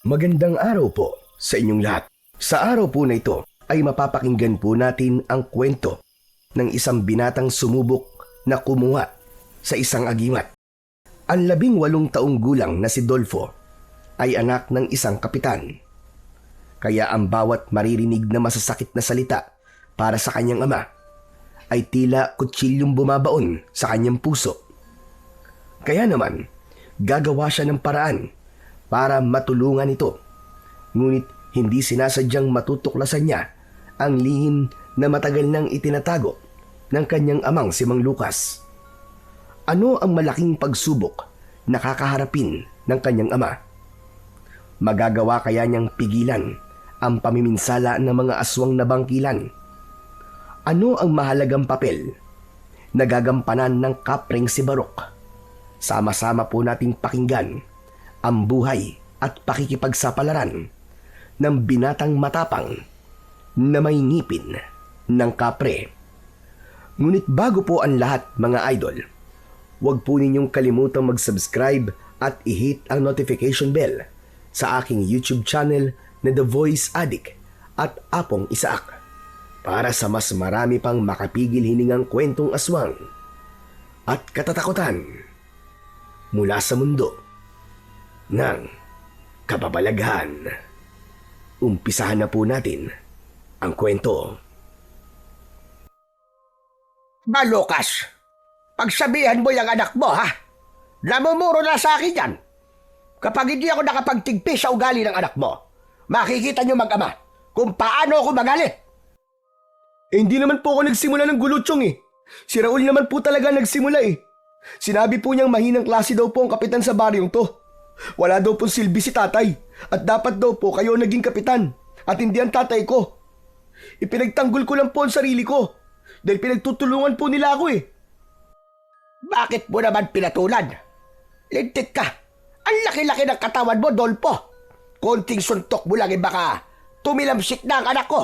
Magandang araw po sa inyong lahat. Sa araw po na ito ay mapapakinggan po natin ang kwento ng isang binatang sumubok na kumuha sa isang agimat. Ang 18 taong gulang na si Dolfo ay anak ng isang kapitan. Kaya ang bawat maririnig na masasakit na salita para sa kanyang ama ay tila kutsilyong bumabaon sa kanyang puso. Kaya naman, gagawa siya ng paraan para matulungan ito. Ngunit hindi sinasadyang matutuklasan niya ang lihim na matagal nang itinatago ng kanyang amang si Mang Lucas. Ano ang malaking pagsubok na kakaharapin ng kanyang ama? Magagawa kaya niyang pigilan ang pamiminsala ng mga aswang na bangkilan? Ano ang mahalagang papel na gagampanan ng kapreng si Barok? Sama-sama po nating pakinggan ang buhay at pakikipagsapalaran ng binatang matapang na may ngipin ng kapre. Ngunit bago po ang lahat, mga idol, huwag po ninyong kalimutang mag-subscribe at i-hit ang notification bell sa aking YouTube channel na The Voice Addict at Apong Isaak para sa mas marami pang makapigil hiningang kwentong aswang at katatakutan mula sa mundo ng kababalaghan. Umpisahan na po natin ang kwento. Lucas, pagsabihan mo yung anak mo, ha? Namumuro na sa akin yan. Kapag hindi ako nakapagtigpi sa ugali ng anak mo, makikita niyo mag-ama kung paano ako magalit. Hindi naman po ako nagsimula ng gulo, Chong eh. Si Raul naman po talaga nagsimula eh. Sinabi po niyang mahinang klase daw po ang kapitan sa baryong to. Wala daw pong silbi si tatay at dapat daw po kayo naging kapitan at hindi ang tatay ko. Ipinagtanggol ko lang po ang sarili ko dahil pinagtutulungan po nila ako eh. Bakit mo naman pinatulan? Lintik ka. Ang laki-laki ng katawan mo, Dolpo. Konting suntok mo lang baka tumilamsik na ang anak ko.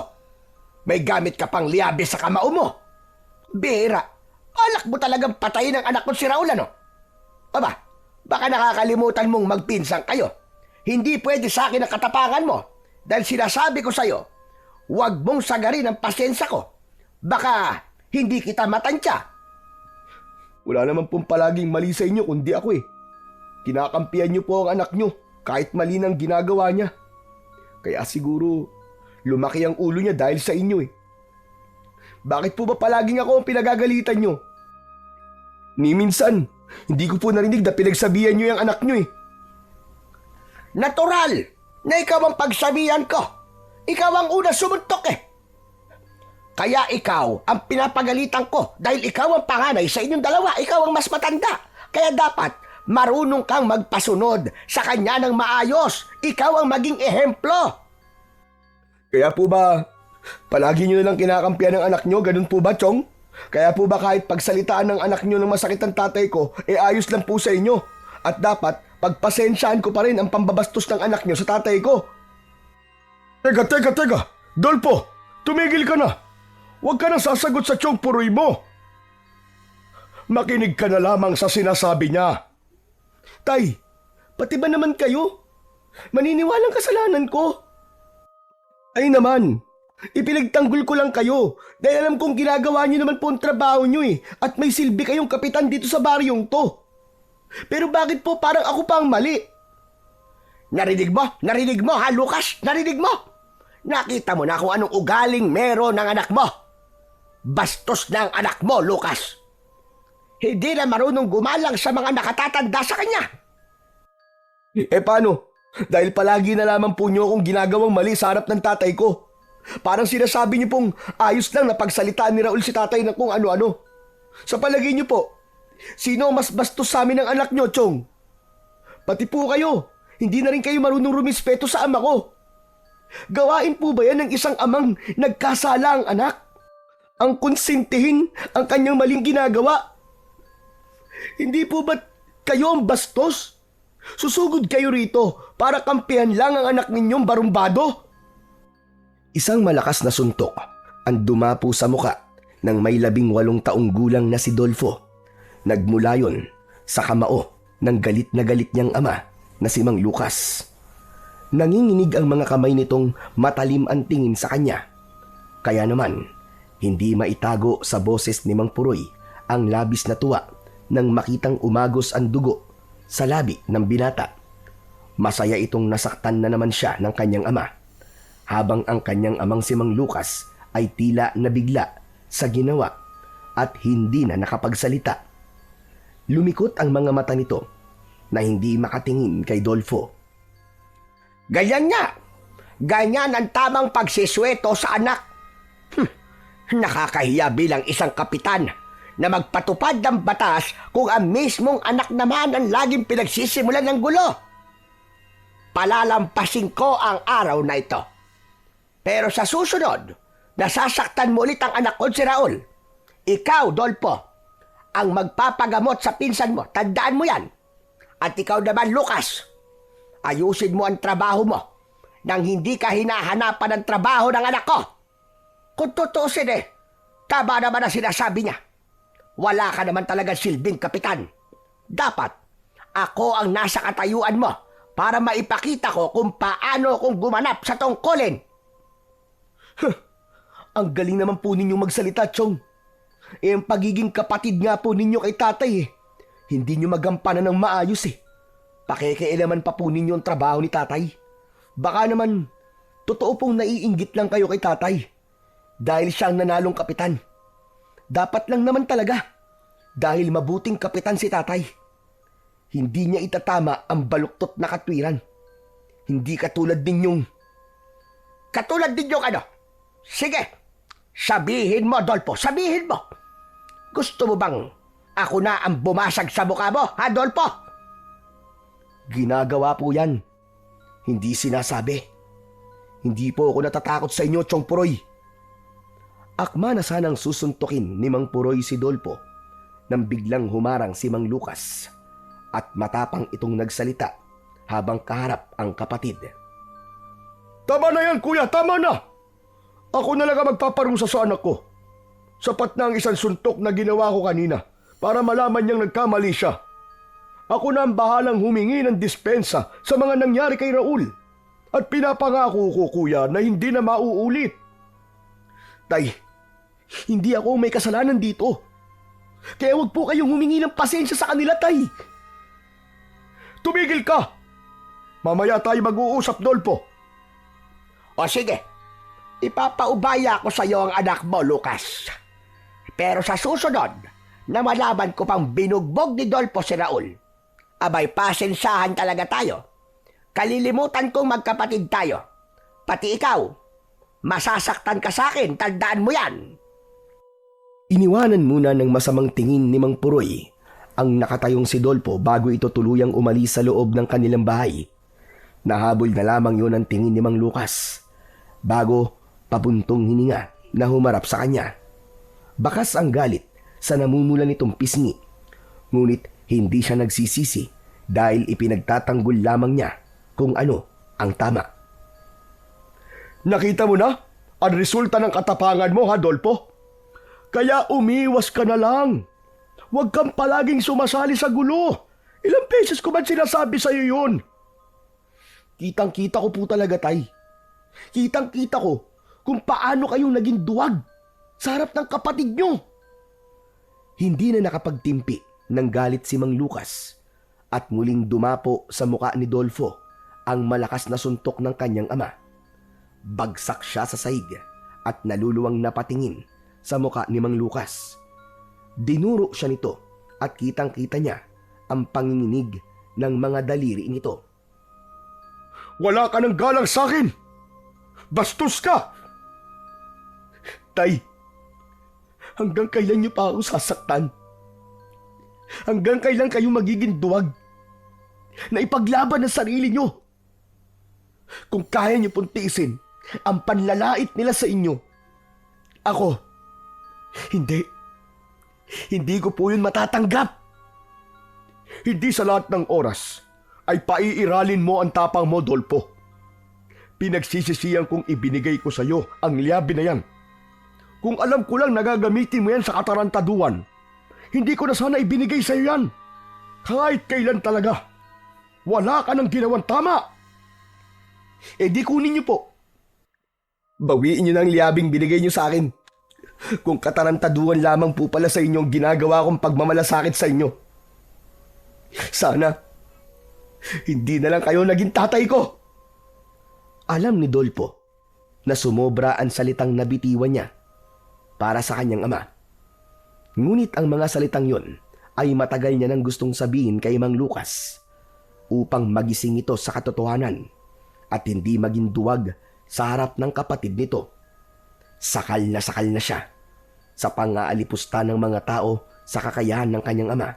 May gamit ka pang liabe sa kamao mo. Bihira. Alak mo talagang patayin ang anak ko si Raul, ano? Aba, baka nakakalimutan mong magpinsang kayo. Hindi pwede sa akin ang katapangan mo dahil sinasabi ko sa'yo, huwag mong sagarin ang pasensya ko. Baka hindi kita matansya. Wala naman pong palaging mali sa inyo kundi ako eh. Kinakampihan niyo po ang anak niyo kahit mali nang ginagawa niya. Kaya siguro lumaki ang ulo niya dahil sa inyo eh. Bakit po ba palaging ako ang pinagagalitan niyo? Ni minsan, hindi ko po narinig na pinagsabihan niyo yung anak niyo eh. Natural na ikaw ang pagsabihan ko. Ikaw ang una sumuntok eh. Kaya ikaw ang pinapagalitan ko dahil ikaw ang panganay sa inyong dalawa. Ikaw ang mas matanda. Kaya dapat marunong kang magpasunod sa kanya ng maayos. Ikaw ang maging ehemplo. Kaya po ba palagi niyo na lang kinakampihan ng anak niyo? Ganun po ba, Chong? Kaya po ba kahit pagsalitaan ng anak niyo ng masakit ang tatay ko, ayos lang po sa inyo? At dapat pagpasensyaan ko pa rin ang pambabastos ng anak niyo sa tatay ko? Teka! Dolpo, tumigil ka na! Huwag ka na sasagot sa Chong Puroy mo! Makinig ka na lamang sa sinasabi niya. Tay, pati ba naman kayo? Maniniwalang kasalanan ko? Ay naman, ipinagtanggol ko lang kayo dahil alam kong ginagawa niyo naman po ang trabaho niyo eh at may silbi kayong kapitan dito sa baryong to. Pero bakit po parang ako pa ang mali? Narinig mo? Narinig mo, ha, Lucas? Narinig mo? Nakita mo na kung anong ugaling meron ng anak mo. Bastos na ang anak mo, Lucas. Hindi na marunong gumalang sa mga nakatatanda sa kanya. Paano? Dahil palagi na lamang po niyo akong ginagawang mali sa harap ng tatay ko. Parang sinasabi niyo pong ayos lang na pagsalitaan ni Raul si tatay ng kung ano-ano. Sa palagay niyo po, sino ang mas bastos sa amin ng anak niyo, Chong? Pati po kayo, hindi na rin kayo marunong rumispeto sa ama ko. Gawain po ba yan ng isang amang nagkasala ang anak? Ang konsintihin ang kanyang maling ginagawa? Hindi po ba kayo ang bastos? Susugod kayo rito para kampihan lang ang anak ninyong barumbado? Isang malakas na suntok ang dumapo sa muka ng may 18 taong gulang na si Dolfo. Nagmula yon sa kamao ng galit na galit niyang ama na si Mang Lucas. Nanginginig ang mga kamay nitong matalim ang tingin sa kanya. Kaya naman, hindi maitago sa boses ni Mang Puroy ang labis na tuwa nang makitang umagos ang dugo sa labi ng binata. Masaya itong nasaktan na naman siya ng kanyang ama, habang ang kanyang amang si Mang Lucas ay tila nabigla sa ginawa at hindi na nakapagsalita. Lumikot ang mga mata nito na hindi makatingin kay Dolfo. Ganyan nga. Ganyan ang tamang pagsisweto sa anak. Nakakahiya bilang isang kapitan na magpatupad ng batas kung ang mismong anak naman ang laging pinagsisimulan ng gulo. Palalampasin ko ang araw na ito. Pero sa susunod, nasasaktan mo ulit ang anak ko si Raul. Ikaw, Dolpo, ang magpapagamot sa pinsan mo. Tandaan mo yan. At ikaw naman, Lucas, ayusin mo ang trabaho mo nang hindi ka hinahanapan ng trabaho ng anak ko. Kung tutusin tama naman ang sinasabi niya. Wala ka naman talaga silbing kapitan. Dapat ako ang nasa katayuan mo para maipakita ko kung paano kung gumanap sa tungkulin. Ang galing naman po ninyong magsalita, Chong. Ang pagiging kapatid nga po ninyo kay tatay hindi nyo magampanan ng maayos Pakikialaman pa po ninyo ang trabaho ni tatay. Baka naman, totoo pong naiinggit lang kayo kay tatay. Dahil siya ang nanalong kapitan. Dapat lang naman talaga. Dahil mabuting kapitan si tatay. Hindi niya itatama ang baluktot na katwiran. Hindi katulad ninyong... Katulad ninyong ano? Sige, sabihin mo, Dolpo, sabihin mo. Gusto mo bang ako na ang bumasag sa mukha mo, ha, Dolpo? Ginagawa po yan. Hindi sinasabi. Hindi po ako natatakot sa inyo, Chong Puroy. Akma na sanang susuntukin ni Mang Puroy si Dolpo nang biglang humarang si Mang Lucas at matapang itong nagsalita habang kaharap ang kapatid. Tama na yan, kuya! Tama na! Ako na lang ang magpaparusa sa anak ko. Sapat na ang isang suntok na ginawa ko kanina para malaman niyang nagkamali siya. Ako na ang bahalang humingi ng dispensa sa mga nangyari kay Raul. At pinapangako ko, kuya, na hindi na mauulit. Tay, hindi ako may kasalanan dito. Kaya huwag po kayong humingi ng pasensya sa kanila, tay. Tumigil ka! Mamaya tayo mag-uusap, Dolpo. O sige, ipapaubaya ko sa iyo ang anak mo, Lucas. Pero sa susunod, na malaman ko pang binugbog ni Dolpo si Raul, abay pasensahan talaga tayo. Kalilimutan kong magkapatid tayo. Pati ikaw, masasaktan ka sa akin, tandaan mo yan. Iniwanan muna ng masamang tingin ni Mang Puroy ang nakatayong si Dolpo bago ito tuluyang umalis sa loob ng kanilang bahay. Nahabol na lamang yun ang tingin ni Mang Lucas bago pabuntong hininga na humarap sa kanya. Bakas ang galit sa namumula nitong pisngi, ngunit hindi siya nagsisisi dahil ipinagtatanggol lamang niya kung ano ang tama. Nakita mo na ang resulta ng katapangan mo, ha, Dolpo? Kaya umiwas ka na lang. Huwag kang palaging sumasali sa gulo. Ilang beses ko ba sinasabi sa'yo yun? Kitang-kita ko po talaga, tay. Kitang-kita ko kung paano kayong naging duwag sa harap ng kapatid nyo. Hindi na nakapagtimpi ng galit si Mang Lucas at muling dumapo sa muka ni Dolfo ang malakas na suntok ng kanyang ama. Bagsak siya sa sahig at naluluwang napatingin sa muka ni Mang Lucas. Dinuro siya nito at kitang-kita niya ang panginginig ng mga daliri nito. Wala ka ng galang sa akin! Bastos ka! Tay, hanggang kailan niyo pa ako sasaktan? Hanggang kailan kayo magiging duwag na ipaglaban ang sarili niyo? Kung kaya niyo pong tiisin ang panlalait nila sa inyo, ako, hindi. Hindi ko po yun matatanggap. Hindi sa lahat ng oras ay paiiralin mo ang tapang mo, Dolpo. Pinagsisisihan kong ibinigay ko sa iyo ang liyabi na yan. Kung alam ko lang nagagamitin mo yan sa katarantaduan, hindi ko na sana ibinigay sa iyo yan. Kahit kailan talaga, wala ka nang ginawang tama. di kunin niyo po. Bawiin niyo na ang liyabing binigay niyo sa akin. Kung katarantaduhan lamang po pala sa inyo ang ginagawa kong pagmamalasakit sa inyo. Sana, hindi na lang kayo naging tatay ko. Alam ni Dolpo na sumobra ang salitang nabitiwan niya para sa kanyang ama. Ngunit ang mga salitang yon ay matagal niya nang gustong sabihin kay Mang Lucas upang magising ito sa katotohanan at hindi maging duwag sa harap ng kapatid nito. Sakal na siya sa pang-aalipusta ng mga tao sa kakayahan ng kanyang ama.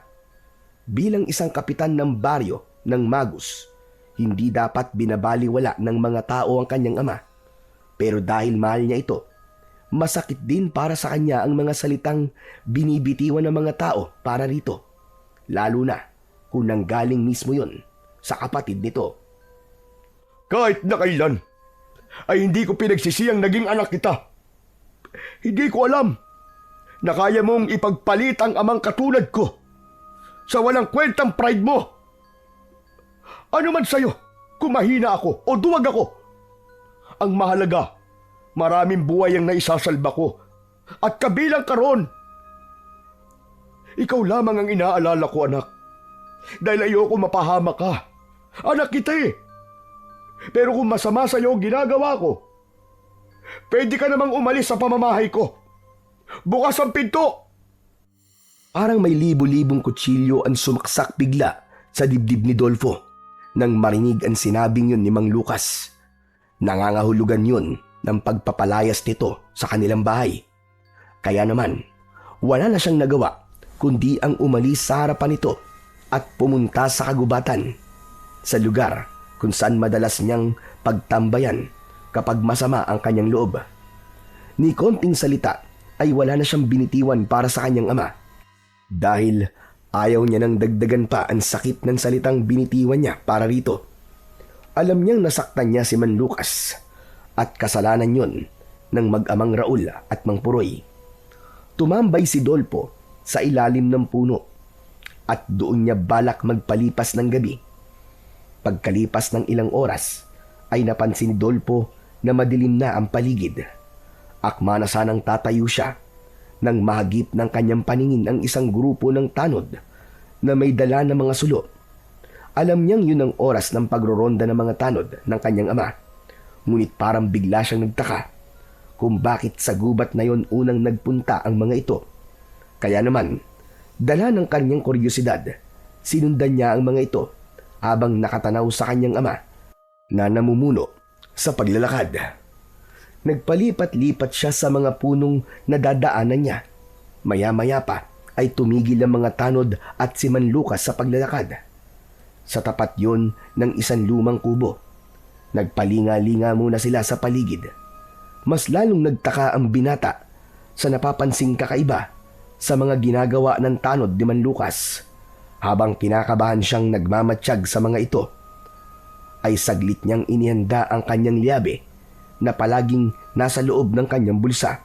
Bilang isang kapitan ng baryo ng Magus, hindi dapat binabaliwala ng mga tao ang kanyang ama. Pero dahil mahal niya ito, masakit din para sa kanya ang mga salitang binibitiwan ng mga tao para rito. Lalo na kung nanggaling mismo yon sa kapatid nito. Kahit na kailan, ay hindi ko pinagsisiyang naging anak kita. Hindi ko alam na kaya mong ipagpalit ang amang katulad ko sa walang kwentang pride mo. Ano man sa'yo, kung mahina ako o duwag ako, ang mahalaga, maraming buhay ang naisasalba ko at kabilang karon. Ikaw lamang ang inaalala ko, anak, dahil ayoko mapahama ka. Anak kita eh. Pero kung masama sa'yo ang ginagawa ko, pwede ka namang umalis sa pamamahay ko. Bukas ang pinto! Parang may libo-libong kutsilyo ang sumaksak bigla sa dibdib ni Dolfo nang marinig ang sinabing yun ni Mang Lucas. Nangangahulugan yun ng pagpapalayas nito sa kanilang bahay. Kaya naman, wala na siyang nagawa kundi ang umalis sa harapan nito at pumunta sa kagubatan, sa lugar kung saan madalas niyang pagtambayan kapag masama ang kanyang loob. Ni konting salita ay wala na siyang binitiwan para sa kanyang ama dahil ayaw niya nang dagdagan pa ang sakit ng salitang binitiwan niya para rito. Alam niyang nasaktan niya si Man Lucas at kasalanan yon ng mag-amang Raul at Mang Puroy. Tumambay si Dolpo sa ilalim ng puno at doon niya balak magpalipas ng gabi. Pagkalipas ng ilang oras ay napansin ni Dolpo na madilim na ang paligid. Akma na sanang tatayo siya nang mahagip ng kanyang paningin ang isang grupo ng tanod na may dala ng mga sulo. Alam niyang yun ang oras ng pagroronda ng mga tanod ng kanyang ama. Ngunit parang bigla siyang nagtaka kung bakit sa gubat na yon unang nagpunta ang mga ito. Kaya naman, dala ng kanyang kuryosidad, sinundan niya ang mga ito habang nakatanaw sa kanyang ama na namumuno sa paglalakad. Nagpalipat-lipat siya sa mga punong nadadaanan niya. Maya-maya pa ay tumigil ang mga tanod at si Man Lucas sa paglalakad. Sa tapat yon ng isang lumang kubo. Nagpalinga-linga muna sila sa paligid. Mas lalong nagtaka ang binata sa napapansing kakaiba sa mga ginagawa ng tanod ni Man Lucas. Habang kinakabahan siyang nagmamatsyag sa mga ito, ay saglit niyang inihanda ang kanyang liyabe na palaging nasa loob ng kanyang bulsa.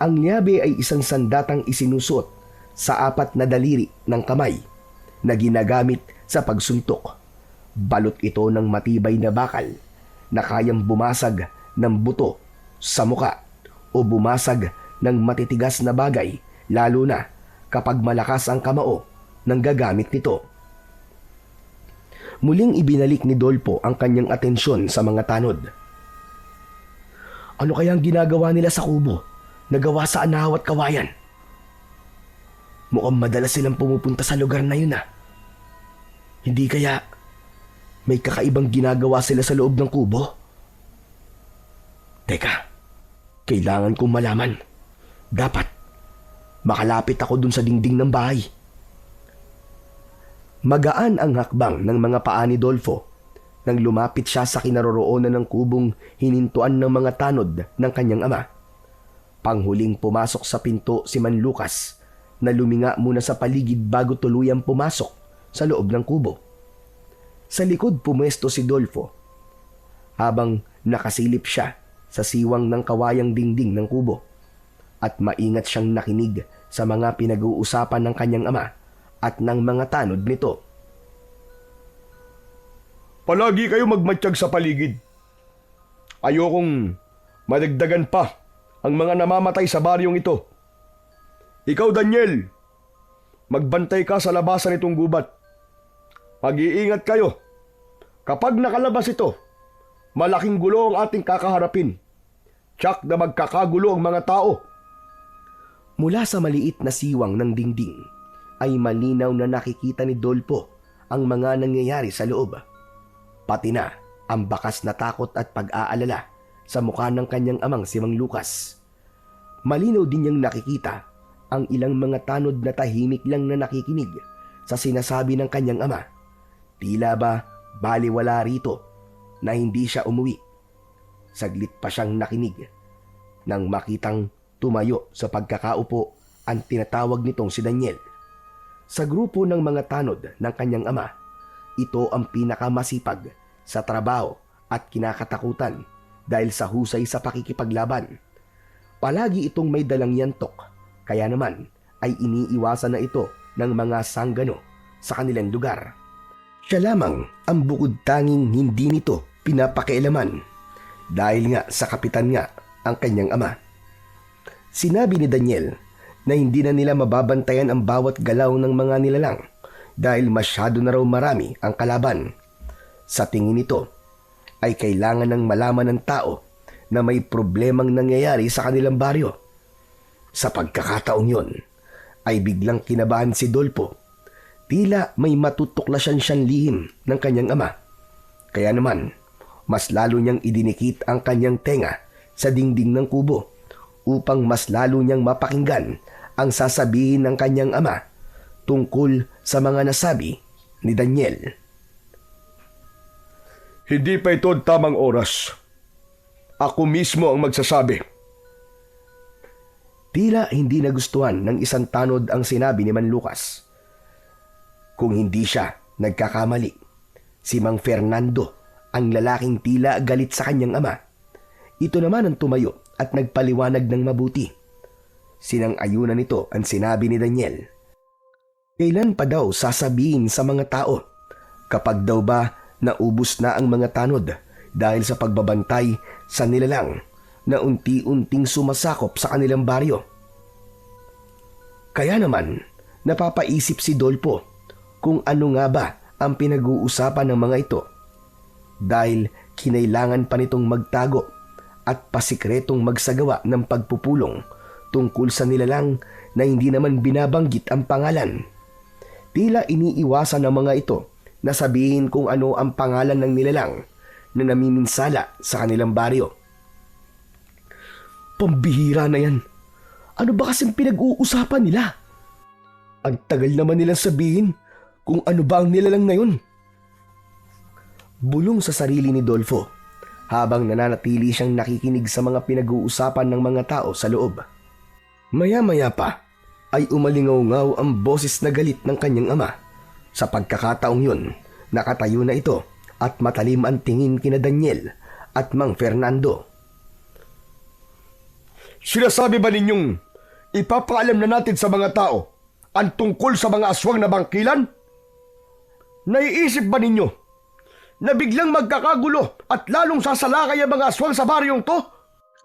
Ang liyabe ay isang sandatang isinusuot sa apat na daliri ng kamay na ginagamit sa pagsuntok. Balot ito ng matibay na bakal na kayang bumasag ng buto sa muka o bumasag ng matitigas na bagay, lalo na kapag malakas ang kamao ng gagamit nito. Muling ibinalik ni Dolpo ang kanyang atensyon sa mga tanod. Ano kaya ang ginagawa nila sa kubo na gawa sa anahaw at kawayan? Mukhang madalas silang pumupunta sa lugar na yun. Hindi kaya may kakaibang ginagawa sila sa loob ng kubo? Teka, kailangan kong malaman. Dapat makalapit ako dun sa dingding ng bahay. Magaan ang hakbang ng mga paa ni Dolfo nang lumapit siya sa kinaroroonan ng kubong hinintuan ng mga tanod ng kanyang ama. Panghuling pumasok sa pinto si Man Lucas na luminga muna sa paligid bago tuluyang pumasok sa loob ng kubo. Sa likod pumwesto si Dolfo habang nakasilip siya sa siwang ng kawayang dingding ng kubo at maingat siyang nakinig sa mga pinag-uusapan ng kanyang ama at ng mga tanod nito. Palagi kayo magmatsyag sa paligid. Ayokong madagdagan pa ang mga namamatay sa baryong ito. Ikaw, Daniel, magbantay ka sa labasan nitong gubat. Mag-iingat kayo. Kapag nakalabas ito, malaking gulo ang ating kakaharapin. Tiyak na magkakagulo ang mga tao. Mula sa maliit na siwang ng dingding ay malinaw na nakikita ni Dolpo ang mga nangyayari sa loob. Pati na ang bakas na takot at pag-aalala sa mukha ng kanyang amang si Mang Lucas. Malinaw din niyang nakikita ang ilang mga tanod na tahimik lang na nakikinig sa sinasabi ng kanyang ama. Tila ba baliwala rito na hindi siya umuwi. Saglit pa siyang nakinig nang makitang tumayo sa pagkakaupo ang tinatawag nitong si Daniel. Sa grupo ng mga tanod ng kanyang ama, ito ang pinakamasipag sa trabaho at kinakatakutan dahil sa husay sa pakikipaglaban. Palagi itong may dalang yantok, kaya naman ay iniiwasan na ito ng mga sanggano sa kanilang lugar. Siya lamang ang bukod tanging hindi nito pinapakialaman dahil nga sa kapitan nga ang kanyang ama. Sinabi ni Daniel na hindi na nila mababantayan ang bawat galaw ng mga nilalang dahil masyado na raw marami ang kalaban. Sa tingin nito ay kailangan ng malaman ng tao na may problemang nangyayari sa kanilang baryo. Sa pagkakataong yon ay biglang kinabahan si Dolpo. Tila may matutuklasan siyang lihim ng kanyang ama. Kaya naman, mas lalo niyang idinikit ang kanyang tenga sa dingding ng kubo upang mas lalo niyang mapakinggan ang sasabihin ng kanyang ama tungkol sa mga nasabi ni Daniel. Hindi pa ito tamang oras. Ako mismo ang magsasabi. Tila hindi nagustuhan ng isang tanod ang sinabi ni Man Lucas. Kung hindi siya nagkakamali, si Mang Fernando ang lalaking tila galit sa kanyang ama. Ito naman ang tumayo at nagpaliwanag ng mabuti. Sinang-ayunan nito ang sinabi ni Daniel. Kailan pa daw sasabihin sa mga tao? Kapag daw ba naubos na ang mga tanod dahil sa pagbabantay sa nilalang na unti-unting sumasakop sa kanilang baryo? Kaya naman, napapaisip si Dolpo kung ano nga ba ang pinag-uusapan ng mga ito. Dahil kinailangan pa nitong magtago at pasikretong magsagawa ng pagpupulong tungkol sa nilalang na hindi naman binabanggit ang pangalan. Tila iniiwasan ng mga ito na sabihin kung ano ang pangalan ng nilalang na namiminsala sa kanilang baryo. Pambihira na yan. Ano ba kasing pinag-uusapan nila? Ang tagal naman nilang sabihin kung ano ba ang nilalang na yun. Bulong sa sarili ni Dolfo habang nananatili siyang nakikinig sa mga pinag-uusapan ng mga tao sa loob. Maya-maya pa ay umalingaw-ngaw ang boses na galit ng kanyang ama. Sa pagkakataong yun, nakatayo na ito at matalim ang tingin kina Daniel at Mang Fernando. Sinasabi ba ninyong ipapaalam na natin sa mga tao ang tungkol sa mga aswang na bangkilan? Naiisip ba ninyo na biglang magkakagulo at lalong sasalakay ang mga aswang sa baryong to?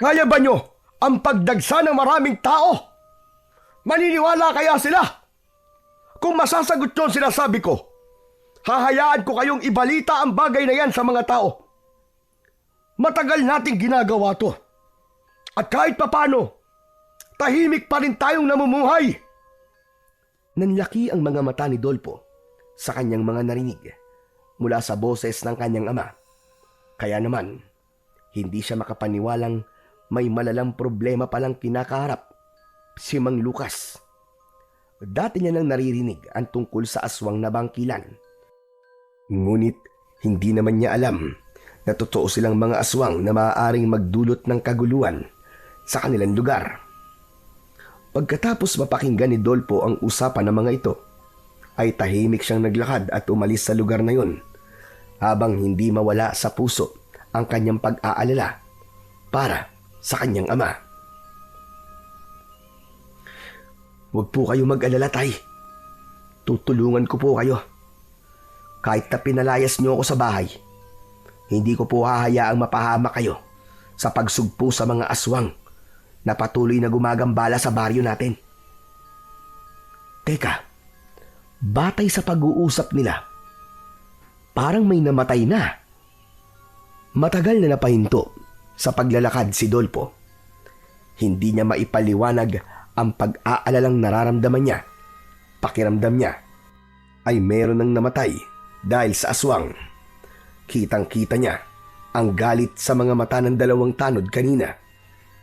Kaya ba nyo ang pagdagsa ng maraming tao? Maniniwala kaya sila? Kung masasagot nyo ang sinasabi ko, hahayaan ko kayong ibalita ang bagay na yan sa mga tao. Matagal nating ginagawa to. At kahit papano, tahimik pa rin tayong namumuhay. Nanlaki ang mga mata ni Dolpo sa kanyang mga narinig mula sa boses ng kanyang ama. Kaya naman, hindi siya makapaniwalang may malalang problema palang kinakaharap si Mang Lucas. Dati niya nang naririnig ang tungkol sa aswang na bangkilan. Ngunit hindi naman niya alam na totoo silang mga aswang na maaaring magdulot ng kaguluhan sa kanilang lugar. Pagkatapos mapakinggan ni Dolpo ang usapan ng mga ito, ay tahimik siyang naglakad at umalis sa lugar na yun habang hindi mawala sa puso ang kanyang pag-aalala para sa kanyang ama. Huwag po kayo mag-alala, Tay. Tutulungan ko po kayo. Kahit na pinalayas niyo ako sa bahay, Hindi ko po hahayaang mapahamak kayo sa pagsugpo sa mga aswang na patuloy na gumagambala sa baryo natin. Teka, batay sa pag-uusap nila, parang may namatay na. Matagal na napahinto sa paglalakad si Dolpo. Hindi niya maipaliwanag ang pag-aalalang nararamdaman niya. Pakiramdam niya ay meron ng namatay dahil sa aswang. Kitang-kita niya ang galit sa mga mata ng dalawang tanod kanina,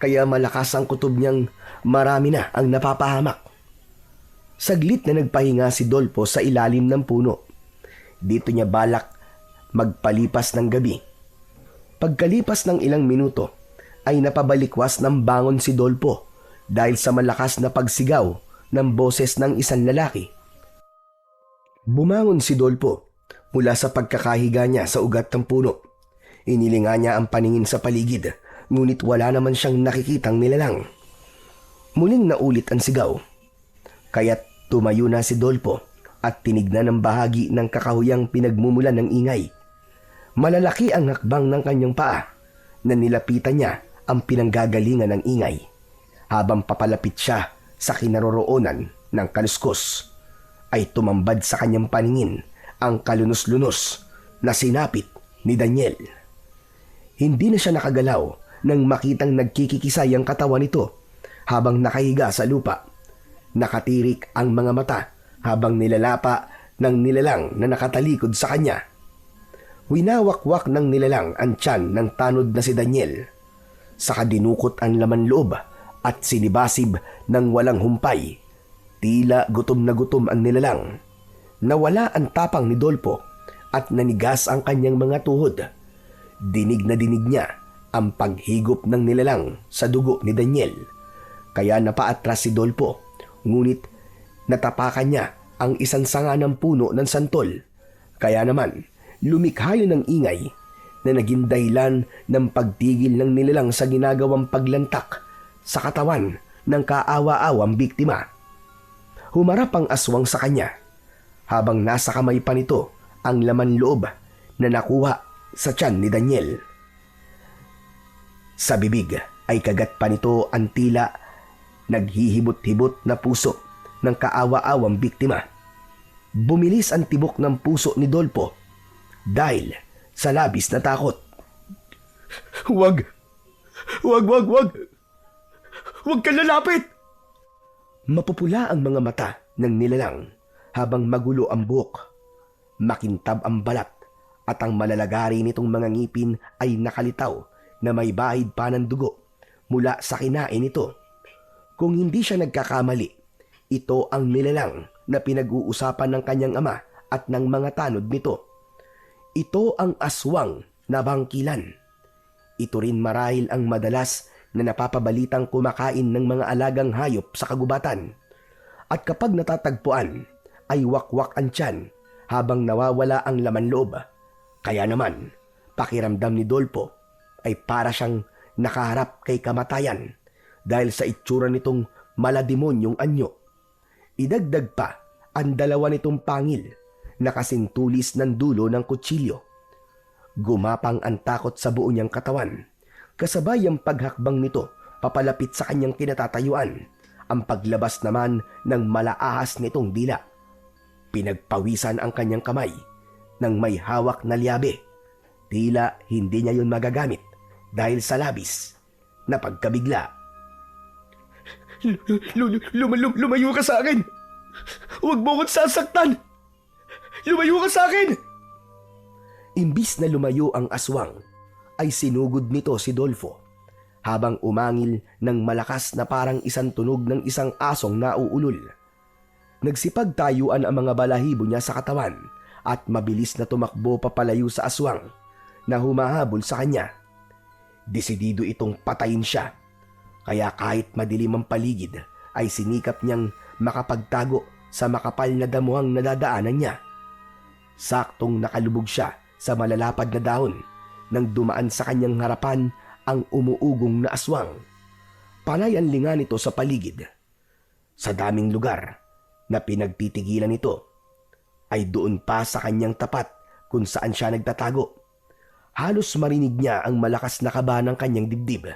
kaya malakas ang kutob niyang marami na ang napapahamak. Saglit na nagpahinga si Dolpo sa ilalim ng puno. Dito niya balak magpalipas ng gabi. Pagkalipas ng ilang minuto ay napabalikwas ng bangon si Dolpo dahil sa malakas na pagsigaw ng boses ng isang lalaki. Bumangon si Dolpo mula sa pagkakahiga niya sa ugat ng puno. Inilinga niya ang paningin sa paligid, ngunit wala naman siyang nakikitang nilalang. Muling naulit ang sigaw. Kaya't tumayo na si Dolpo at tinignan ang bahagi ng kakahuyang pinagmumulan ng ingay. Malalaki ang hakbang ng kanyang paa na nilapitan niya ang pinanggagalingan ng ingay habang papalapit siya sa kinaroroonan ng kaluskos. Ay tumambad sa kanyang paningin ang kalunos-lunos na sinapit ni Daniel. Hindi na siya nakagalaw nang makitang nagkikikisay ang katawan nito habang nakahiga sa lupa. Nakatirik ang mga mata habang nilalapa ng nilalang na nakatalikod sa kanya. Winawakwak ng nilalang ang tiyan ng tanod na si Daniel. Saka dinukot ang laman loob at sinibasib ng walang humpay. Tila gutom na gutom ang nilalang. Nawala ang tapang ni Dolpo at nanigas ang kanyang mga tuhod. Dinig na dinig niya ang paghigop ng nilalang sa dugo ni Daniel. Kaya napaatras si Dolpo, ngunit natapakan niya ang isang sanga ng puno ng santol. Kaya naman, lumikha yun ng ingay na naging dahilan ng pagtigil ng nilalang sa ginagawang paglantak sa katawan ng kaawa-awang biktima. Humarap ang aswang sa kanya habang nasa kamay pa nito ang laman loob na nakuha sa tiyan ni Daniel. Sa bibig ay kagat pa nito ang tila naghihibot-hibot na puso ng kaawa-awang biktima. Bumilis ang tibok ng puso ni Dolpo dahil sa labis na takot. Wag! Wag, wag, wag! Wag ka lalapit! Mapupula ang mga mata ng nilalang habang magulo ang buhok. Makintab ang balat at ang malalagari nitong mga ngipin ay nakalitaw na may bahid pa ng dugo mula sa kinain nito. Kung hindi siya nagkakamali, ito ang nilalang na pinag-uusapan ng kanyang ama at ng mga tanod nito. Ito ang aswang na bangkilan. Ito rin marahil ang madalas na napapabalitang kumakain ng mga alagang hayop sa kagubatan. At kapag natatagpuan, ay wakwak ang tiyan habang nawawala ang laman loob. Kaya naman, pakiramdam ni Dolpo ay para siyang nakaharap kay kamatayan dahil sa itsura nitong malademonyong anyo. Idagdag pa ang dalawa nitong pangil na kasintulis ng dulo ng kutsilyo. Gumapang ang takot sa buo niyang katawan. Kasabay ang paghakbang nito papalapit sa kanyang kinatatayuan, ang paglabas naman ng malaahas nitong dila. Pinagpawisan ang kanyang kamay nang may hawak na liyabe. Tila hindi niya yun magagamit dahil sa labis na pagkabigla. Lumayo ka sa akin! Huwag mo akong sasaktan! Lumayo ka sa akin! Imbis na lumayo ang aswang, ay sinugod nito si Dolfo habang umangil ng malakas na parang isang tunog ng isang asong nauulol. Nagsipagtayuan ang mga balahibo niya sa katawan at mabilis na tumakbo papalayo sa aswang na humahabol sa kanya. Desidido itong patayin siya, kaya kahit madilim ang paligid ay sinikap niyang makapagtago sa makapal na damuhang nadadaanan niya. Saktong nakalubog siya sa malalapad na dahon nang dumaan sa kanyang harapan ang umuugong na aswang. Panay ang linga nito sa paligid. Sa daming lugar na pinagtitigilan nito, ay doon pa sa kanyang tapat kung saan siya nagtatago. Halos marinig niya ang malakas na kaba ng kanyang dibdib.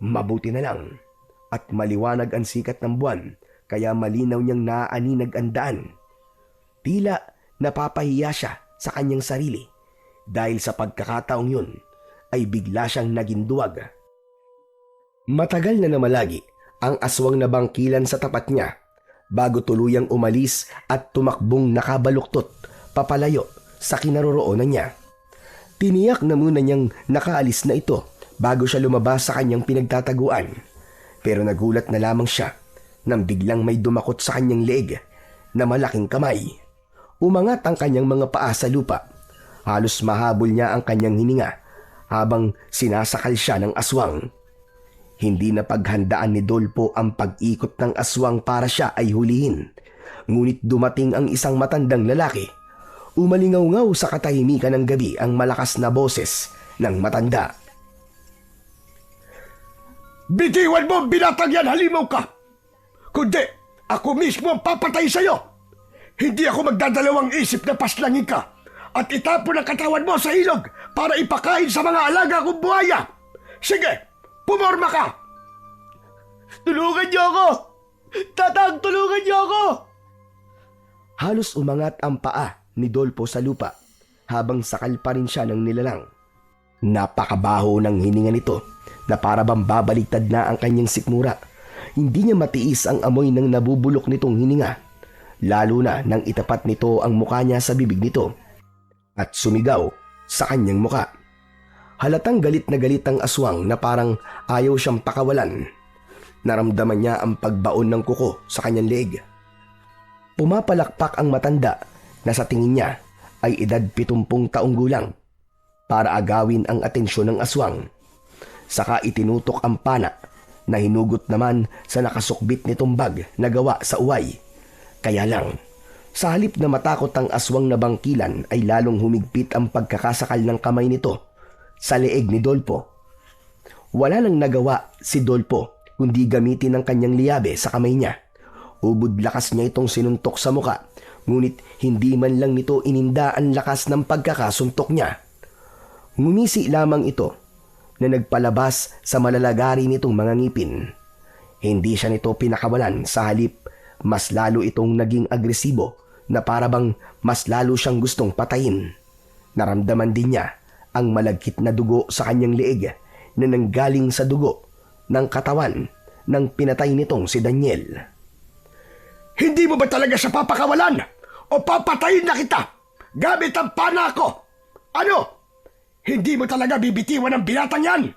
Mabuti na lang at maliwanag ang sikat ng buwan kaya malinaw niyang naaaninag ang daan. Tila napapahiya siya sa kanyang sarili dahil sa pagkakataong yun ay bigla siyang naging duwag. Matagal na namalagi ang aswang na bangkilan sa tapat niya bago tuluyang umalis at tumakbong nakabaluktot papalayo sa kinaroroonan niya. Tiniyak na muna niyang nakaalis na ito bago siya lumabas sa kanyang pinagtataguan. Pero nagulat na lamang siya nang biglang may dumakot sa kanyang leeg na malaking kamay. Umangat ang kanyang mga paa sa lupa. Halos mahabol niya ang kanyang hininga habang sinasakal siya ng aswang. Hindi na paghandaan ni Dolpo ang pag-ikot ng aswang para siya ay hulihin. Ngunit dumating ang isang matandang lalaki. Umalingaw-ngaw sa katahimikan ng gabi ang malakas na boses ng matanda. Bitiwan mo ang binatang yan, halimaw ka! Kundi ako mismo ang papatay sa'yo! Hindi ako magdadalawang isip na paslangin ka at itapon ang katawan mo sa ilog para ipakain sa mga alaga kong buhaya! Sige, pumorma ka! Tulungan niyo ako! Tatang, tulungan niyo ako! Halos umangat ang paa ni Dolpo sa lupa habang sakal pa rin siya ng nilalang. Napakabaho ng hininga nito na para bang babaligtad na ang kanyang sikmura. Hindi niya matiis ang amoy ng nabubulok nitong hininga, lalo na nang itapat nito ang mukha niya sa bibig nito at sumigaw sa kanyang mukha. Halatang galit na galit ang aswang na parang ayaw siyang pakawalan. Naramdaman niya ang pagbaon ng kuko sa kanyang leeg. Pumapalakpak ang matanda na sa tingin niya ay edad 70 taong gulang para agawin ang atensyon ng aswang. Saka itinutok ang pana na hinugot naman sa nakasukbit nitong bag na gawa sa uway. Kaya lang, sa halip na matakot ang aswang na bangkilan ay lalong humigpit ang pagkakasakal ng kamay nito sa leeg ni Dolpo. Wala nang nagawa si Dolpo kundi gamitin ang kanyang liyabe sa kamay niya. Ubod lakas niya itong sinuntok sa muka, ngunit hindi man lang nito ininda ang lakas ng pagkakasuntok niya. Ngumisi lamang ito na nagpalabas sa malalagari nitong mga ngipin. Hindi siya nito pinakawalan, sa halip mas lalo itong naging agresibo na parabang mas lalo siyang gustong patayin. Naramdaman din niya ang malagkit na dugo sa kanyang leeg na nanggaling sa dugo ng katawan ng pinatay nitong si Daniel. Hindi mo ba talaga siya papakawalan? O papatayin na kita gamit ang pana ko? Ano? Hindi mo talaga bibitiwan ang binatang yan?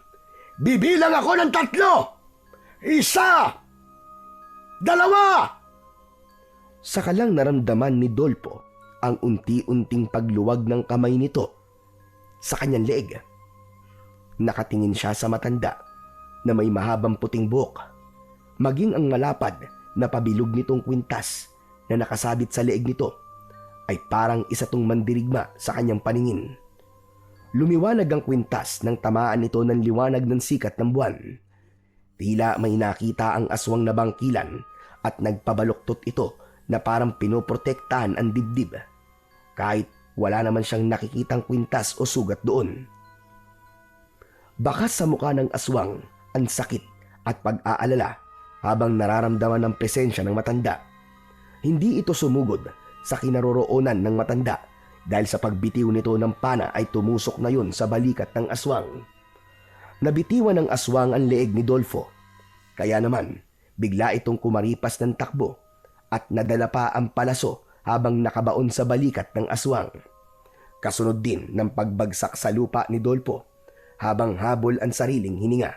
Bibilang ako ng 3. 1, 2. Saka lang naramdaman ni Dolpo ang unti-unting pagluwag ng kamay nito sa kanyang leeg. Nakatingin siya sa matanda na may mahabang puting buhok, maging ang malapad na pabilog nitong kwintas na nakasabit sa leeg nito ay parang isa tong mandirigma sa kanyang paningin. Lumiwanag ang kwintas nang tamaan nito ng liwanag ng sikat ng buwan. Tila may nakita ang aswang na bangkilan at nagpabaluktot ito na parang pinoprotektahan ang dibdib, kahit wala naman siyang nakikitang kwintas o sugat doon. Bakas sa mukha ng aswang ang sakit at pag-aalala habang nararamdaman ang presensya ng matanda. Hindi ito sumugod sa kinaroroonan ng matanda dahil sa pagbitiw nito ng pana ay tumusok na yun sa balikat ng aswang. Nabitiwan ng aswang ang leeg ni Dolfo, kaya naman bigla itong kumaripas ng takbo at nadala pa ang palaso habang nakabaon sa balikat ng aswang. Kasunod din ng pagbagsak sa lupa ni Dolfo habang habol ang sariling hininga.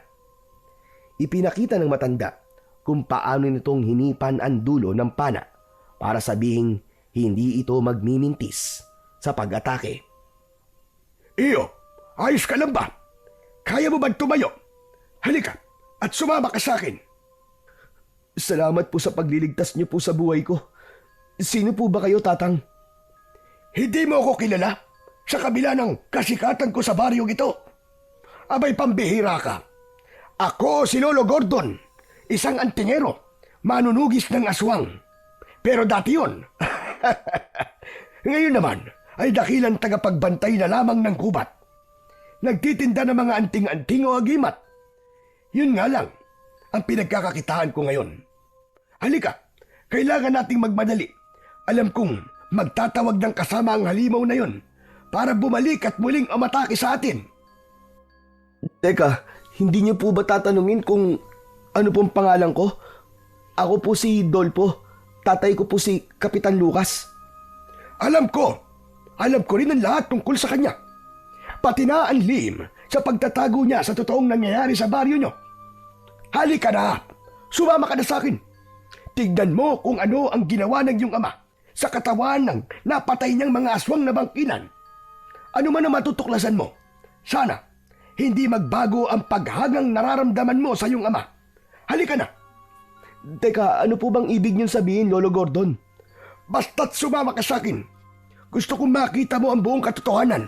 Ipinakita ng matanda kung paano nitong hinipan ang dulo ng pana para sabihing hindi ito magmimintis sa pag-atake. Iyo, ayos ka lang ba? Kaya mo ba tumayo? Halika at sumama ka sa akin. Salamat po sa pagliligtas niyo po sa buhay ko. Sino po ba kayo, Tatang? Hindi mo ako kilala sa kabila ng kasikatan ko sa baryong ito. Abay, pambihira ka. Ako si Lolo Gordon, isang antingero, manunugis ng aswang. Pero dati yun. Ngayon naman ay dakilang tagapagbantay na lamang ng gubat. nagtitinda ng mga anting-anting o agimat. Yun nga lang, ang pinagkakakitaan ko ngayon. Halika, kailangan nating magmadali. Alam kong magtatawag ng kasama ang halimaw na yon para bumalik at muling umatake sa atin. Teka, hindi niyo po ba tatanungin kung ano pong pangalan ko? Ako po si Dolpo. Tatay ko po si Kapitan Lucas. Alam ko rin ang lahat tungkol sa kanya. Pati na ang lihim sa pagtatago niya sa totoong nangyayari sa baryo nyo. Halika na, sumama ka na sa akin. Tignan mo kung ano ang ginawa ng iyong ama sa katawan ng napatay niyang mga aswang na bangkilan. Ano man ang matutuklasan mo, sana hindi magbago ang paghangang nararamdaman mo sa iyong ama. Halika na. Teka, ano po bang ibig niyong sabihin, Lolo Gordon? Basta't sumama ka sa akin. Gusto kong makita mo ang buong katotohanan.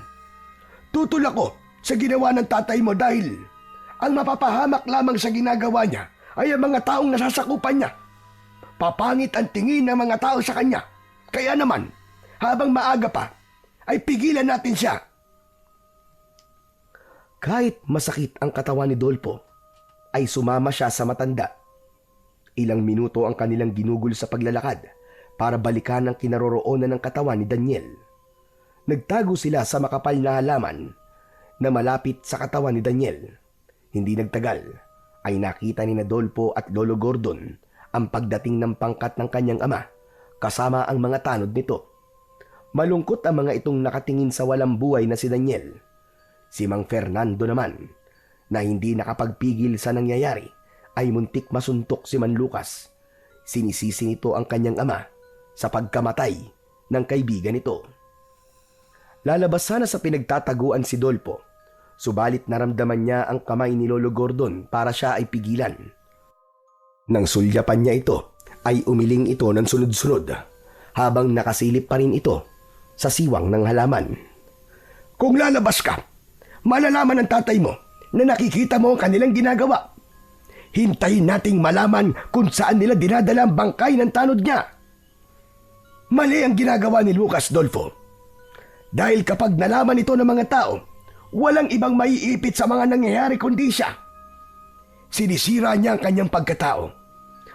Tutol ako sa ginawa ng tatay mo dahil ang mapapahamak lamang sa ginagawa niya ay ang mga taong nasasakupan niya. Papangit ang tingin ng mga tao sa kanya. Kaya naman, habang maaga pa, ay pigilan natin siya. Kahit masakit ang katawan ni Dolpo, ay sumama siya sa matanda. Ilang minuto ang kanilang ginugol sa paglalakad para balikan ang kinaroroonan ng katawan ni Daniel. Nagtago sila sa makapal na halaman na malapit sa katawan ni Daniel. Hindi nagtagal ay nakita ni Dolpo at Lolo Gordon ang pagdating ng pangkat ng kanyang ama kasama ang mga tanod nito. Malungkot ang mga itong nakatingin sa walang buhay na si Daniel. Si Mang Fernando naman, na hindi nakapagpigil sa nangyayari, ay muntik masuntok si Man Lucas. Sinisisi nito ang kanyang ama sa pagkamatay ng kaibigan nito. Lalabas sana sa pinagtataguan si Dolpo, subalit naramdaman niya ang kamay ni Lolo Gordon para siya ay pigilan. Nang sulyapan niya ito, ay umiling ito ng sunod-sunod, habang nakasilip pa rin ito sa siwang ng halaman. Kung lalabas ka, malalaman ng tatay mo na nakikita mo ang kanilang ginagawa. Hintayin nating malaman kung saan nila dinadala ang bangkay ng tanod niya. Mali ang ginagawa ni Lucas, Dolfo. Dahil kapag nalaman ito ng mga tao, walang ibang maiipit sa mga nangyayari kundi siya. Sinisira niya ang kanyang pagkatao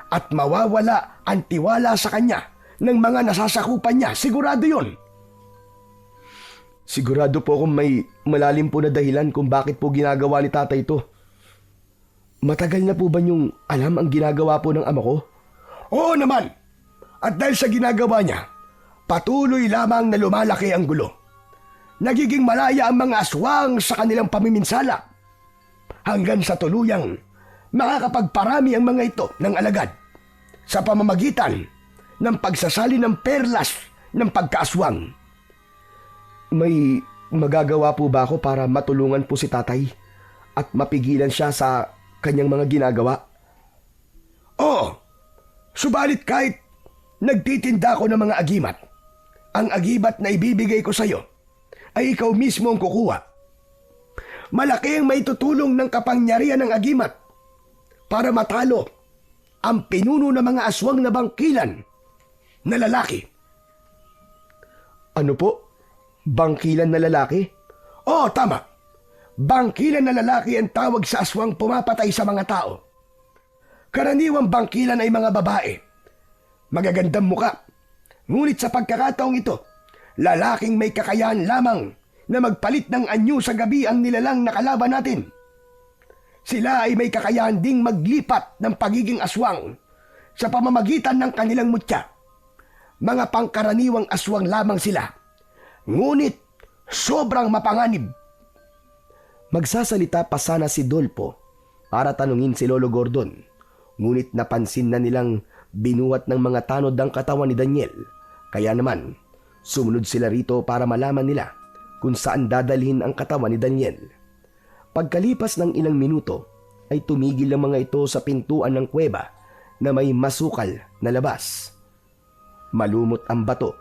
at mawawala ang tiwala sa kanya ng mga nasasakupan niya. Sigurado yun. Sigurado po akong may malalim po na dahilan kung bakit po ginagawa ni tatay ito. Matagal na po ba niyong alam ang ginagawa po ng ama ko? Oo naman. At dahil sa ginagawa niya, patuloy lamang na lumalaki ang gulo. Nagiging malaya ang mga aswang sa kanilang pamiminsala. Hanggang sa tuluyang makakapagparami ang mga ito ng alagad sa pamamagitan ng pagsasali ng perlas ng pagkaaswang. May magagawa po ba ako para matulungan po si tatay at mapigilan siya sa kanyang mga ginagawa? Oo. Subalit kahit nagtitinda ko ng mga agimat, ang agibat na ibibigay ko sa iyo ay ikaw mismo ang kukuha. Malaki ang maitutulong ng kapangyarihan ng agimat para matalo ang pinuno ng mga aswang na bangkilan na lalaki. Ano po? Bangkilan na lalaki? Oo, tama. Bangkilan na lalaki ang tawag sa aswang pumapatay sa mga tao. Karaniwang bangkilan ay mga babae. Magagandang muka. Ngunit sa pagkakataong ito, lalaking may kakayahan lamang na magpalit ng anyo sa gabi ang nilalang na kalaban natin. Sila ay may kakayahan ding maglipat ng pagiging aswang sa pamamagitan ng kanilang mutya. Mga pangkaraniwang aswang lamang sila. Ngunit sobrang mapanganib. Magsasalita pa sana si Dolpo para tanungin si Lolo Gordon. Ngunit napansin na nilang binuhat ng mga tanod ang katawan ni Daniel. Kaya naman, sumunod sila rito para malaman nila kung saan dadalhin ang katawan ni Daniel. Pagkalipas ng ilang minuto, ay tumigil ang mga ito sa pintuan ng kuweba na may masukal na labas. Malumot ang bato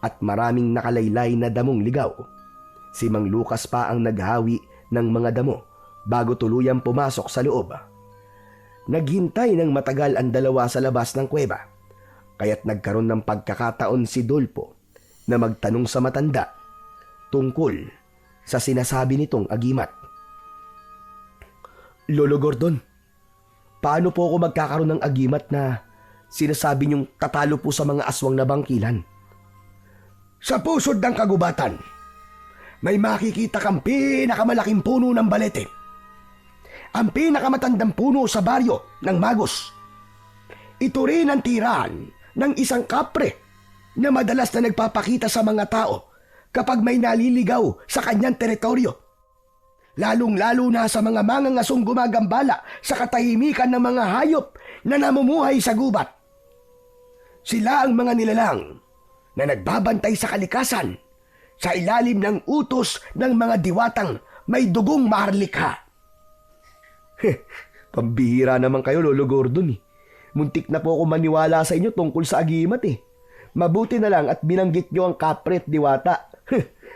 at maraming nakalaylay na damong ligaw. Si Mang Lucas pa ang naghawi ng mga damo bago tuluyang pumasok sa loob. Naghintay ng matagal ang dalawa sa labas ng kuweba, kaya't nagkaroon ng pagkakataon si Dolpo na magtanong sa matanda tungkol sa sinasabi nitong agimat. Lolo Gordon, paano po ako magkakaroon ng agimat na sinasabi niyong tatalo po sa mga aswang na bangkilan? Sa pusod ng kagubatan, may makikita kang pinakamalaking puno ng balete. Ang pinakamatandang puno sa baryo ng Magos. Ito rin ang tirahan ng isang kapre na madalas na nagpapakita sa mga tao kapag may naliligaw sa kanyang teritoryo. Lalong-lalo na sa mga mangangasong gumagambala sa katahimikan ng mga hayop na namumuhay sa gubat. Sila ang mga nilalang na nagbabantay sa kalikasan sa ilalim ng utos ng mga diwatang may dugong maharlikha. Pambihira naman kayo, Lolo Gordon eh. Muntik na po ako maniwala sa inyo tungkol sa agimat eh. Mabuti na lang at binanggit nyo ang kapre at diwata.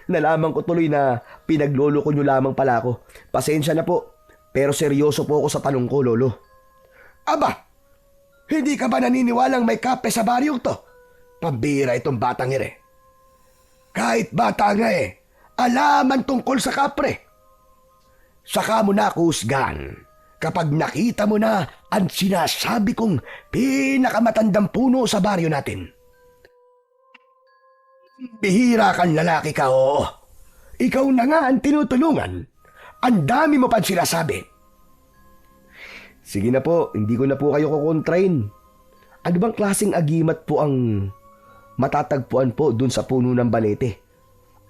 Nalaman ko tuloy na pinaglolo ko nyo lamang pala ako. Pasensya na po, pero seryoso po ako sa tanong ko, Lolo. Aba, hindi ka ba naniniwalang may kape sa baryong to? Pambira itong batang ire. Kahit bata nga alaman tungkol sa kapre. Saka mo na kusgan kapag nakita mo na ang sinasabi kong pinakamatandang puno sa baryo natin. Bihira kang lalaki ka, oo. Ikaw na nga ang tinutulungan. Ang dami mo pang sinasabi. Sige na po, hindi ko na po kayo kukontrain. Ano bang klaseng agimat po ang matatagpuan po dun sa puno ng balete?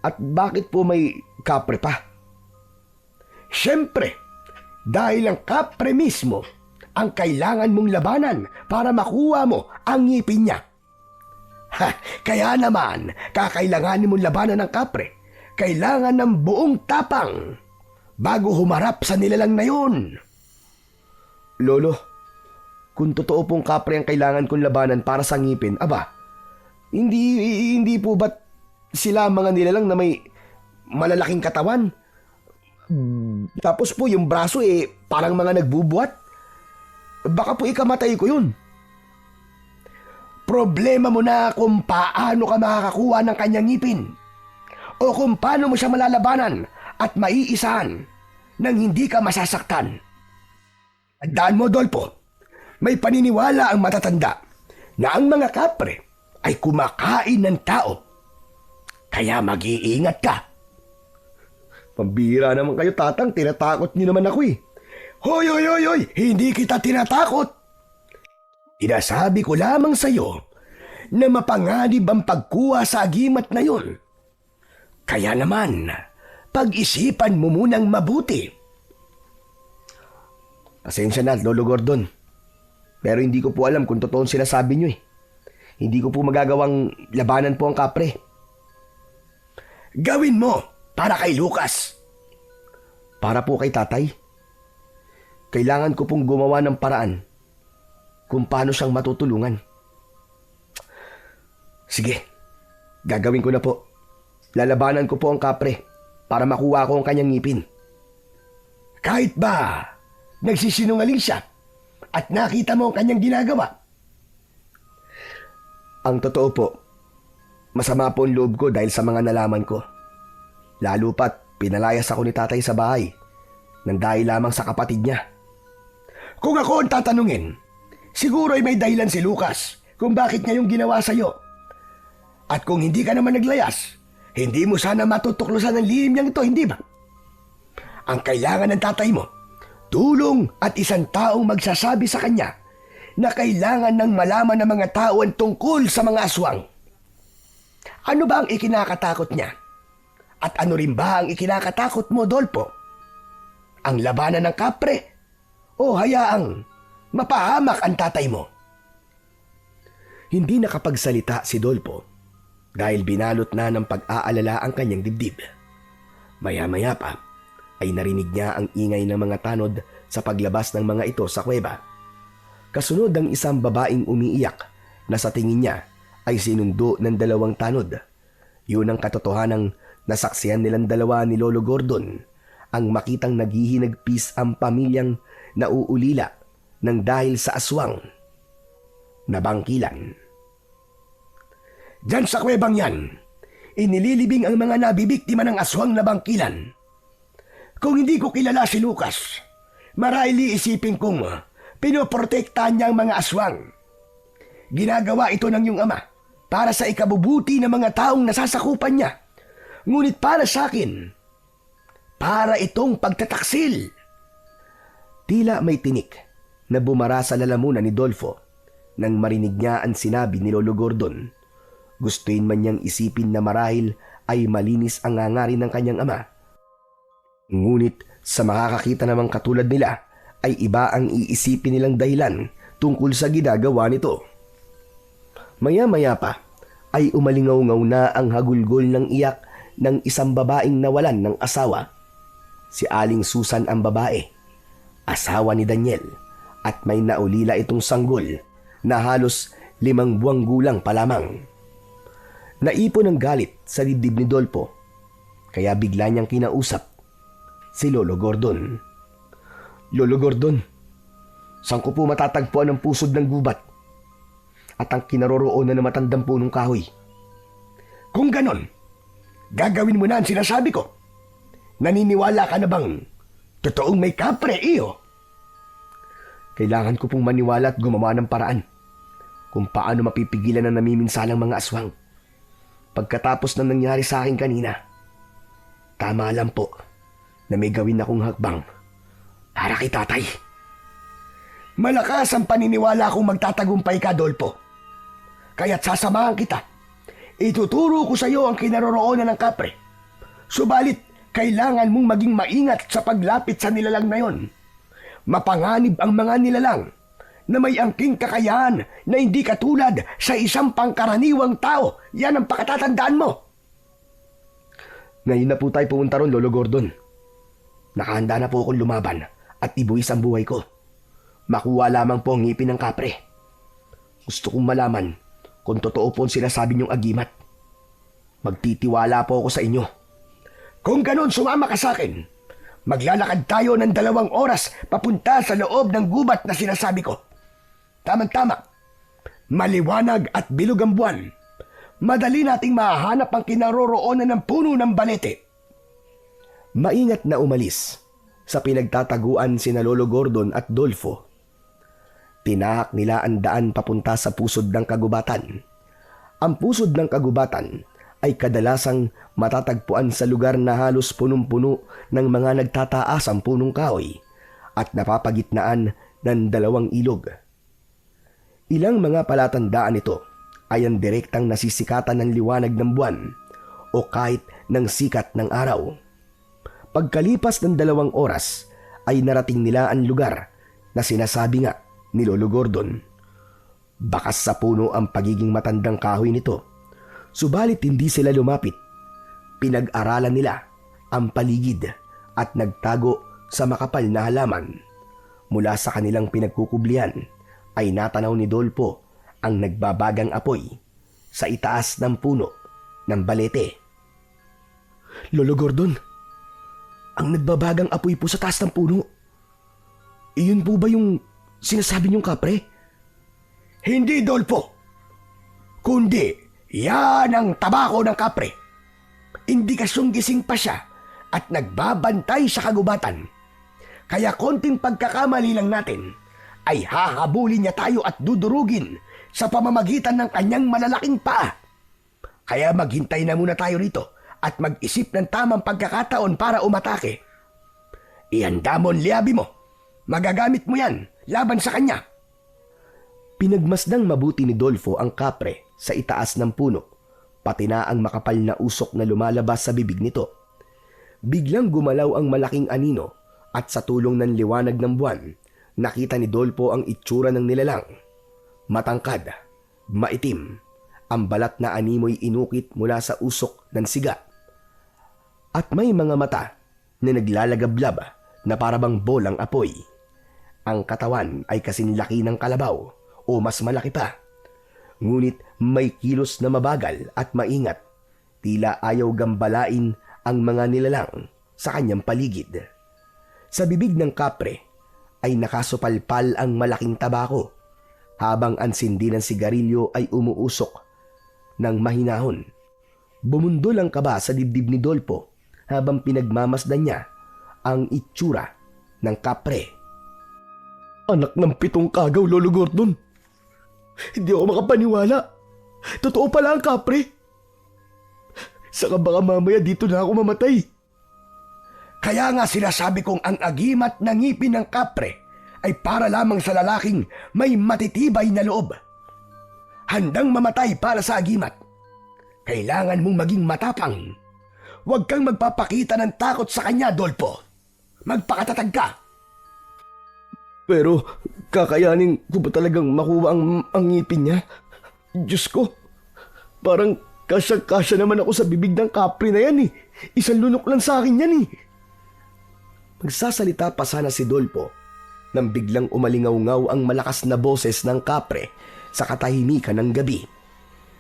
At bakit po may kapre pa? Siyempre, dahil ang kapre mismo ang kailangan mong labanan para makuha mo ang ngipin niya. Kaya naman, kakailanganin mong labanan ng kapre. Kailangan ng buong tapang bago humarap sa nilalang na yun. Lolo, kung totoo pong kapre ang kailangan kong labanan para sa ngipin, aba, hindi po ba't sila mga nilalang na may malalaking katawan? Tapos po yung braso parang mga nagbubuhat. Baka po ikamatay ko yun. Problema mo na kung paano ka makakakuha ng kanyang ngipin o kung paano mo siya malalabanan at maiisahan nang hindi ka masasaktan. Tandaan mo, Dolpo, may paniniwala ang matatanda na ang mga kapre ay kumakain ng tao. Kaya mag-iingat ka. Pambira naman kayo, Tatang. Tinatakot niyo naman ako eh. Hoy, hoy, hoy, hoy! Hindi kita tinatakot. Inasabi ko lamang sa iyo na mapanganib ang pagkuha sa agimat na yun. Kaya naman, pag-isipan mo munang mabuti. Pasensya na, Lolo Gordon. Pero hindi ko po alam kung totoo ang sinasabi niyo eh. Hindi ko po magagawang labanan po ang kapre. Gawin mo para kay Lucas. Para po kay tatay. Kailangan ko pong gumawa ng paraan kung paano siyang matutulungan. Sige, gagawin ko na po. Lalabanan ko po ang kapre para makuha ko ang kanyang ngipin. Kahit ba nagsisinungaling siya at nakita mo ang kanyang ginagawa? Ang totoo po, masama po ang loob ko dahil sa mga nalaman ko. Lalo pat pinalayas ako ni tatay sa bahay nang dahil lamang sa kapatid niya. Kung ako ang tatanungin, siguro ay may dahilan si Lucas kung bakit niya yung ginawa sa'yo. At kung hindi ka naman naglayas, hindi mo sana matutuklosan ng lihim niyang ito, hindi ba? Ang kailangan ng tatay mo, tulong at isang taong magsasabi sa kanya na kailangan ng malaman ng mga tao ang tungkol sa mga aswang. Ano ba ang ikinakatakot niya? At ano rin ba ang ikinakatakot mo, Dolpo? Ang labanan ng kapre? O hayaang mapahamak ang tatay mo? Hindi nakapagsalita si Dolpo dahil binalot na ng pag-aalala ang kanyang dibdib. Maya-maya pa ay narinig niya ang ingay ng mga tanod sa paglabas ng mga ito sa kuweba. Kasunod ang isang babaeng umiiyak na sa tingin niya ay sinundo ng dalawang tanod. Yun ang katotohanang nasaksihan nilang dalawa ni Lolo Gordon, ang makitang naghihinagpis ang pamilyang nauulila ng dahil sa aswang na bangkilan. Diyan sa kuwebang yan, inililibing ang mga nabibiktima ng aswang na bangkilan. Kung hindi ko kilala si Lucas, marahil iisipin kong pinoprotektahan niya ang mga aswang. Ginagawa ito ng iyong ama para sa ikabubuti ng mga taong nasasakupan niya. Ngunit para sa akin, para itong pagtataksil. Tila may tinik na bumara sa lalamunan ni Dolfo nang marinig niya ang sinabi ni Lolo Gordon. Gustuin man niyang isipin na marahil ay malinis ang ngangari ng kanyang ama. Ngunit sa makakakita namang katulad nila ay iba ang iisipin nilang dahilan tungkol sa ginagawa nito. Maya-maya pa ay umalingaw-ngaw na ang hagulgol ng iyak ng isang babaeng nawalan ng asawa. Si Aling Susan ang babae, asawa ni Daniel, at may naulila itong sanggol na halos 5 buwang gulang pa lamang. Naipon ang galit sa dibdib ni Dolpo, kaya bigla niyang kinausap si Lolo Gordon. Lolo Gordon, saan ko po matatagpuan ang pusod ng gubat at ang kinaroroonan ng matandang punong kahoy? Kung ganon, gagawin mo na ang sinasabi ko. Naniniwala ka na bang totoong may kapre, iyo? Kailangan ko pong maniwala at gumawa ng paraan kung paano mapipigilan ang namiminsalang mga aswang. Pagkatapos ng nangyari sa akin kanina, tama lang po na may gawin akong hakbang para kay tatay. Malakas ang paniniwala kong magtatagumpay ka, Dolpo. Kaya't sasamahan kita. Ituturo ko sa iyo ang kinaroroonan ng kapre. Subalit, kailangan mong maging maingat sa paglapit sa nilalang na yon. Mapanganib ang mga nilalang na may angking kakayahan na hindi katulad sa isang pangkaraniwang tao. Yan ang pakatatandaan mo. Ngayon na po tayo pumunta ron, Lolo Gordon. Nakahanda na po akong lumaban at ibuwis ang buhay ko. Makuha lamang po ang ngipin ng kapre. Gusto kong malaman kung totoo po ang sinasabi niyong agimat. Magtitiwala po ako sa inyo. Kung ganon, sumama ka sa akin. Maglalakad tayo ng 2 oras papunta sa loob ng gubat na sinasabi ko. Tamang-tama. Maliwanag at bilog ang buwan. Madali nating mahanap ang kinaroroonan ng puno ng balete. Maingat na umalis sa pinagtataguan sina Lolo Gordon at Dolfo. Tinahak nila ang daan papunta sa pusod ng kagubatan. Ang pusod ng kagubatan ay kadalasang matatagpuan sa lugar na halos punong-puno ng mga nagtataasang punong kahoy at napapagitnaan ng 2 ilog. Ilang mga palatandaan ito ay ang direktang nasisikatan ng liwanag ng buwan o kahit ng sikat ng araw. Pagkalipas ng 2 oras ay narating nila ang lugar na sinasabi nga ni Lolo Gordon. Bakas sa puno ang pagiging matandang kahoy nito. Subalit hindi sila lumapit. Pinag-aralan nila ang paligid at nagtago sa makapal na halaman. Mula sa kanilang pinagkukublian ay natanaw ni Dolpo ang nagbabagang apoy sa itaas ng puno ng balete. Lolo Gordon, ang nagbabagang apoy po sa taas ng puno. Iyon po ba yung sinasabi niyong kapre? Hindi, Dolpo. Kundi, yan ang tabako ng kapre. Indikasyong gising pa siya at nagbabantay sa kagubatan. Kaya konting pagkakamali lang natin ay hahabulin niya tayo at dudurugin sa pamamagitan ng kanyang malalaking paa. Kaya maghintay na muna tayo rito at mag-isip ng tamang pagkakataon para umatake. Ihanda mo ang liabi mo. Magagamit mo yan laban sa kanya. Pinagmasdang mabuti ni Dolfo ang kapre sa itaas ng puno, pati na ang makapal na usok na lumalabas sa bibig nito. Biglang gumalaw ang malaking anino at sa tulong ng liwanag ng buwan, nakita ni Dolfo ang itsura ng nilalang. Matangkad, maitim, ang balat na animoy inukit mula sa usok ng siga. At may mga mata na naglalagablab na parabang bolang apoy. Ang katawan ay kasing laki ng kalabaw o mas malaki pa. Ngunit may kilos na mabagal at maingat. Tila ayaw gambalain ang mga nilalang sa kanyang paligid. Sa bibig ng kapre ay nakasupalpal ang malaking tabako habang ang sindi ng sigarilyo ay umuusok ng mahinahon. Bumundol ang kaba sa dibdib ni Dolpo habang pinagmamasdan niya ang itsura ng kapre. Anak ng 7 kagaw, Lolo Gordon. Hindi ako makapaniwala. Totoo pala ang kapre. Saka baka mamaya dito na ako mamatay. Kaya nga sinasabi kong ang agimat na ngipin ng kapre ay para lamang sa lalaking may matitibay na loob. Handang mamatay para sa agimat. Kailangan mong maging matapang. Huwag kang magpapakita ng takot sa kanya, Dolpo. Magpakatatag ka. Pero kakayanin ko ba talagang makuha ang ngipin niya? Diyos ko, parang kasya naman ako sa bibig ng kapre na yan eh. Isang lunok lang sa akin yan eh. Magsasalita pa sana si Dolpo nang biglang umalingaw-ngaw ang malakas na boses ng kapre sa katahimikan ng gabi.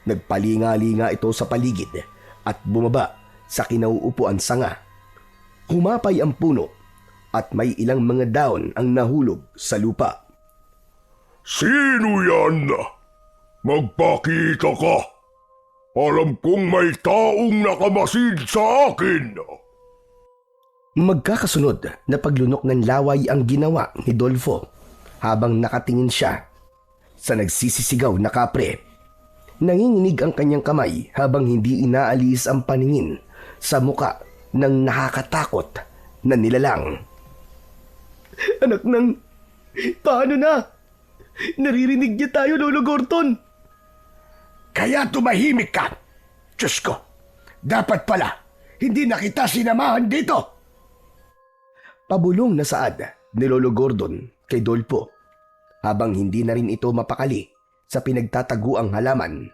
Nagpalinga-linga ito sa paligid at bumaba sa kinauupuan sanga. Humapay ang puno at may ilang mga daon ang nahulog sa lupa. Sino yan? Magpakita ka. Alam kong may taong nakamasid sa akin. Magkakasunod na paglunok ng laway ang ginawa ni Dolfo habang nakatingin siya sa nagsisisigaw na kapre. Nanginginig ang kanyang kamay habang hindi inaalis ang paningin sa muka ng nakakatakot na nilalang. Anak ng... Paano na? Naririnig niya tayo, Lolo Gordon. Kaya tumahimik ka. Diyos ko, dapat pala hindi na kita sinamahan dito. Pabulong na saad ni Lolo Gordon kay Dolpo habang hindi na rin ito mapakali sa pinagtataguang halaman.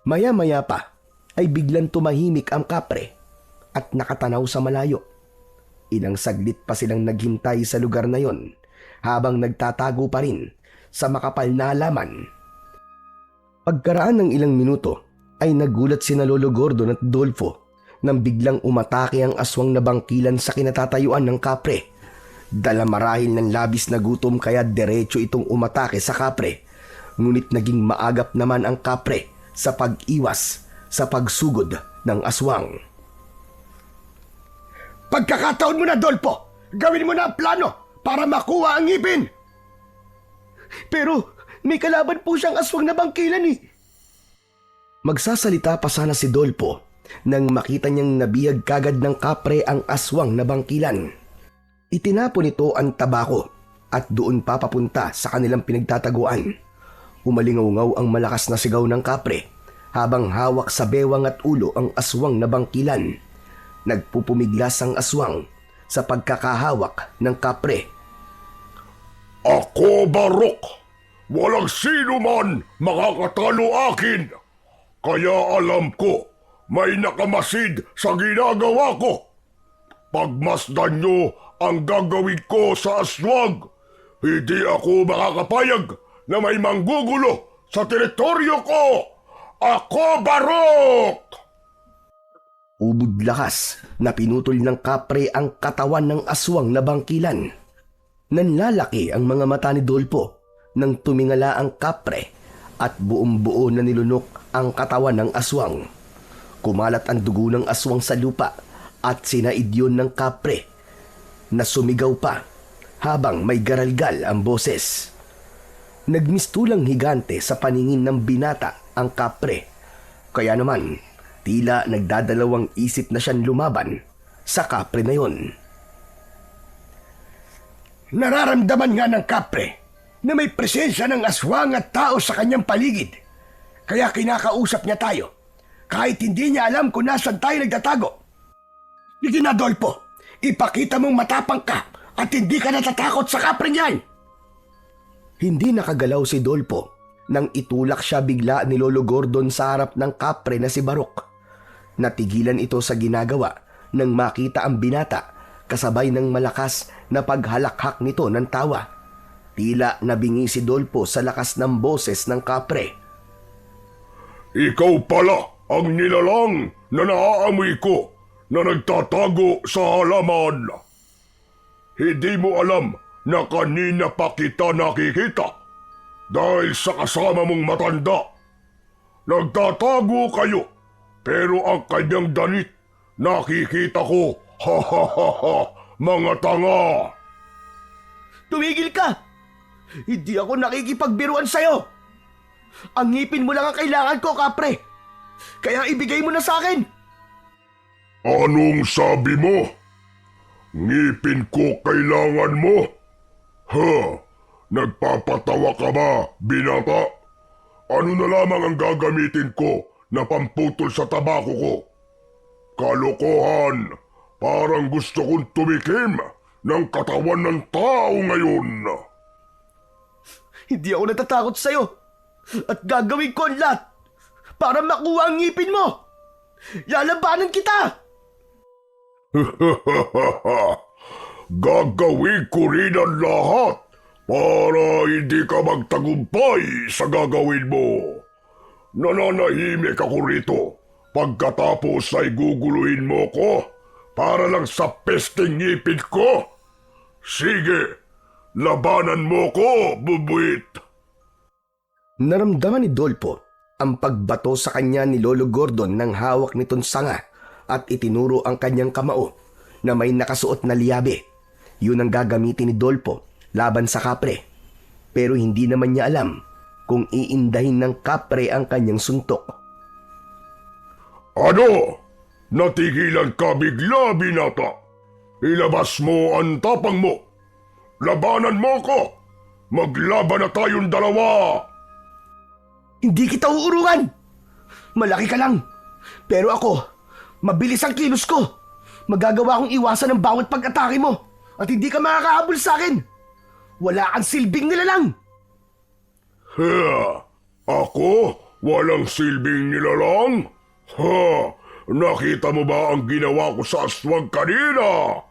Maya-maya pa ay biglang tumahimik ang kapre at nakatanaw sa malayo. Ilang saglit pa silang naghintay sa lugar na yon habang nagtatago pa rin sa makapal na halaman. Pagkaraan ng ilang minuto ay nagulat sina Lolo Gordon at Dolfo nang biglang umatake ang aswang na bangkilan sa kinatatayuan ng kapre. Dala marahil ng labis na gutom kaya diretso itong umatake sa kapre. Ngunit naging maagap naman ang kapre sa pag-iwas sa pagsugod ng aswang. Pagkakataon mo na, Dolpo. Gawin mo na ang plano para makuha ang ngipin. Pero may kalaban po siyang aswang na bangkilan eh. Magsasalita pa sana si Dolpo nang makita niyang nabihag kagad ng kapre ang aswang na bangkilan. Itinapon nito ang tabako at doon papapunta sa kanilang pinagtataguan. Umalingaw-ngaw ang malakas na sigaw ng kapre habang hawak sa bewang at ulo ang aswang na bangkilan. Nagpupumiglas ang aswang sa pagkakahawak ng kapre. Ako, Barok. Walang sino man makakatalo akin. Kaya alam ko, may nakamasid sa ginagawa ko. Pagmasdan nyo ang gagawin ko sa aswang, hindi ako makakapayag na may manggugulo sa teritoryo ko. Ako, Barok! Ubod lakas na pinutol ng kapre ang katawan ng aswang na bangkilan. Nanlalaki ang mga mata ni Dolpo nang tumingala ang kapre at buong-buo na nilunok ang katawan ng aswang. Kumalat ang dugo ng aswang sa lupa at sinaid yun ng kapre na sumigaw pa habang may garalgal ang boses. Nagmistulang higante sa paningin ng binata ang kapre. Kaya naman, tila nagdadalawang isip na siyang lumaban sa kapre na yon. Nararamdaman nga ng kapre na may presensya ng aswang at tao sa kanyang paligid. Kaya kinakausap niya tayo kahit hindi niya alam kung nasan tayo nagtatago. Sige na, Dolpo, ipakita mong matapang ka at hindi ka natatakot sa kapre niyan. Hindi nakagalaw si Dolpo nang itulak siya bigla ni Lolo Gordon sa harap ng kapre na si Barok. Natigilan ito sa ginagawa nang makita ang binata kasabay ng malakas na paghalakhak nito ng tawa. Tila nabingi si Dolpo sa lakas ng boses ng kapre. Ikaw pala ang nilalang na naaamoy ko na nagtatago sa halaman. Hindi mo alam na kanina pa kita nakikita dahil sa kasama mong matanda. Nagtatago kayo Pero ang kanyang danit, nakikita ko. Ha ha ha ha, mga tanga! Tumigil ka! Hindi ako nakikipagbiruan sa'yo! Ang ngipin mo lang ang kailangan ko, kapre! Kaya ibigay mo na sa akin! Anong sabi mo? Ngipin ko kailangan mo? Ha? Nagpapatawa ka ba, binata? Ano na lamang ang gagamitin ko na pamputol sa tabako ko? Kalokohan! Parang gusto kong tumikim ng katawan ng tao ngayon. Hindi ako natatakot sa'yo! At gagawin ko ang lahat para makuha ang ngipin mo! Lalabanan kita! Gagawin ko rin ang lahat para hindi ka magtagumpay sa gagawin mo. Nananahimik ako rito. Pagkatapos ay guguluhin mo ko para lang sa pesting ngipin ko. Sige, labanan mo ko, bubuit. Naramdaman ni Dolpo ang pagbato sa kanya ni Lolo Gordon ng hawak nitong sanga at itinuro ang kanyang kamao na may nakasuot na liyabe. Yun ang gagamitin ni Dolpo laban sa kapre. Pero hindi naman niya alam kung iindahin ng kapre ang kanyang suntok. Ano? Natigilan ka bigla, binata. Ilabas mo ang tapang mo. Labanan mo ko. Maglaban na tayong dalawa. Hindi kita uurungan! Malaki ka lang. Pero ako, mabilis ang kilos ko. Magagawa kong iwasan ang bawat pag-atake mo at hindi ka makakahabol sa akin. Wala kang silbing nilalang. Ha? Ako? Walang silbing nilalang? Ha? Nakita mo ba ang ginawa ko sa aswang kanina?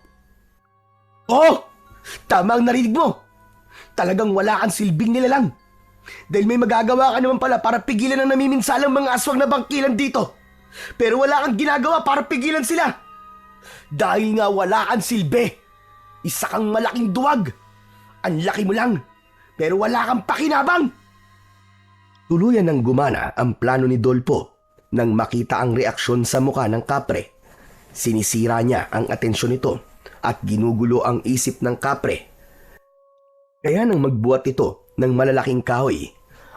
Oh! Tama ang narinig mo. Talagang wala kang silbing nilalang. Dahil may magagawa ka naman pala para pigilan ang namiminsalang mga aswang na bangkilan dito. Pero wala kang ginagawa para pigilan sila. Dahil nga wala kang silbi. Isa kang malaking duwag. Ang laki mo lang. Pero wala kang pakinabang. Tuluyan ng gumana ang plano ni Dolpo nang makita ang reaksyon sa mukha ng kapre. Sinisira niya ang atensyon nito at ginugulo ang isip ng kapre. Kaya nang magbuhat ito ng malalaking kahoy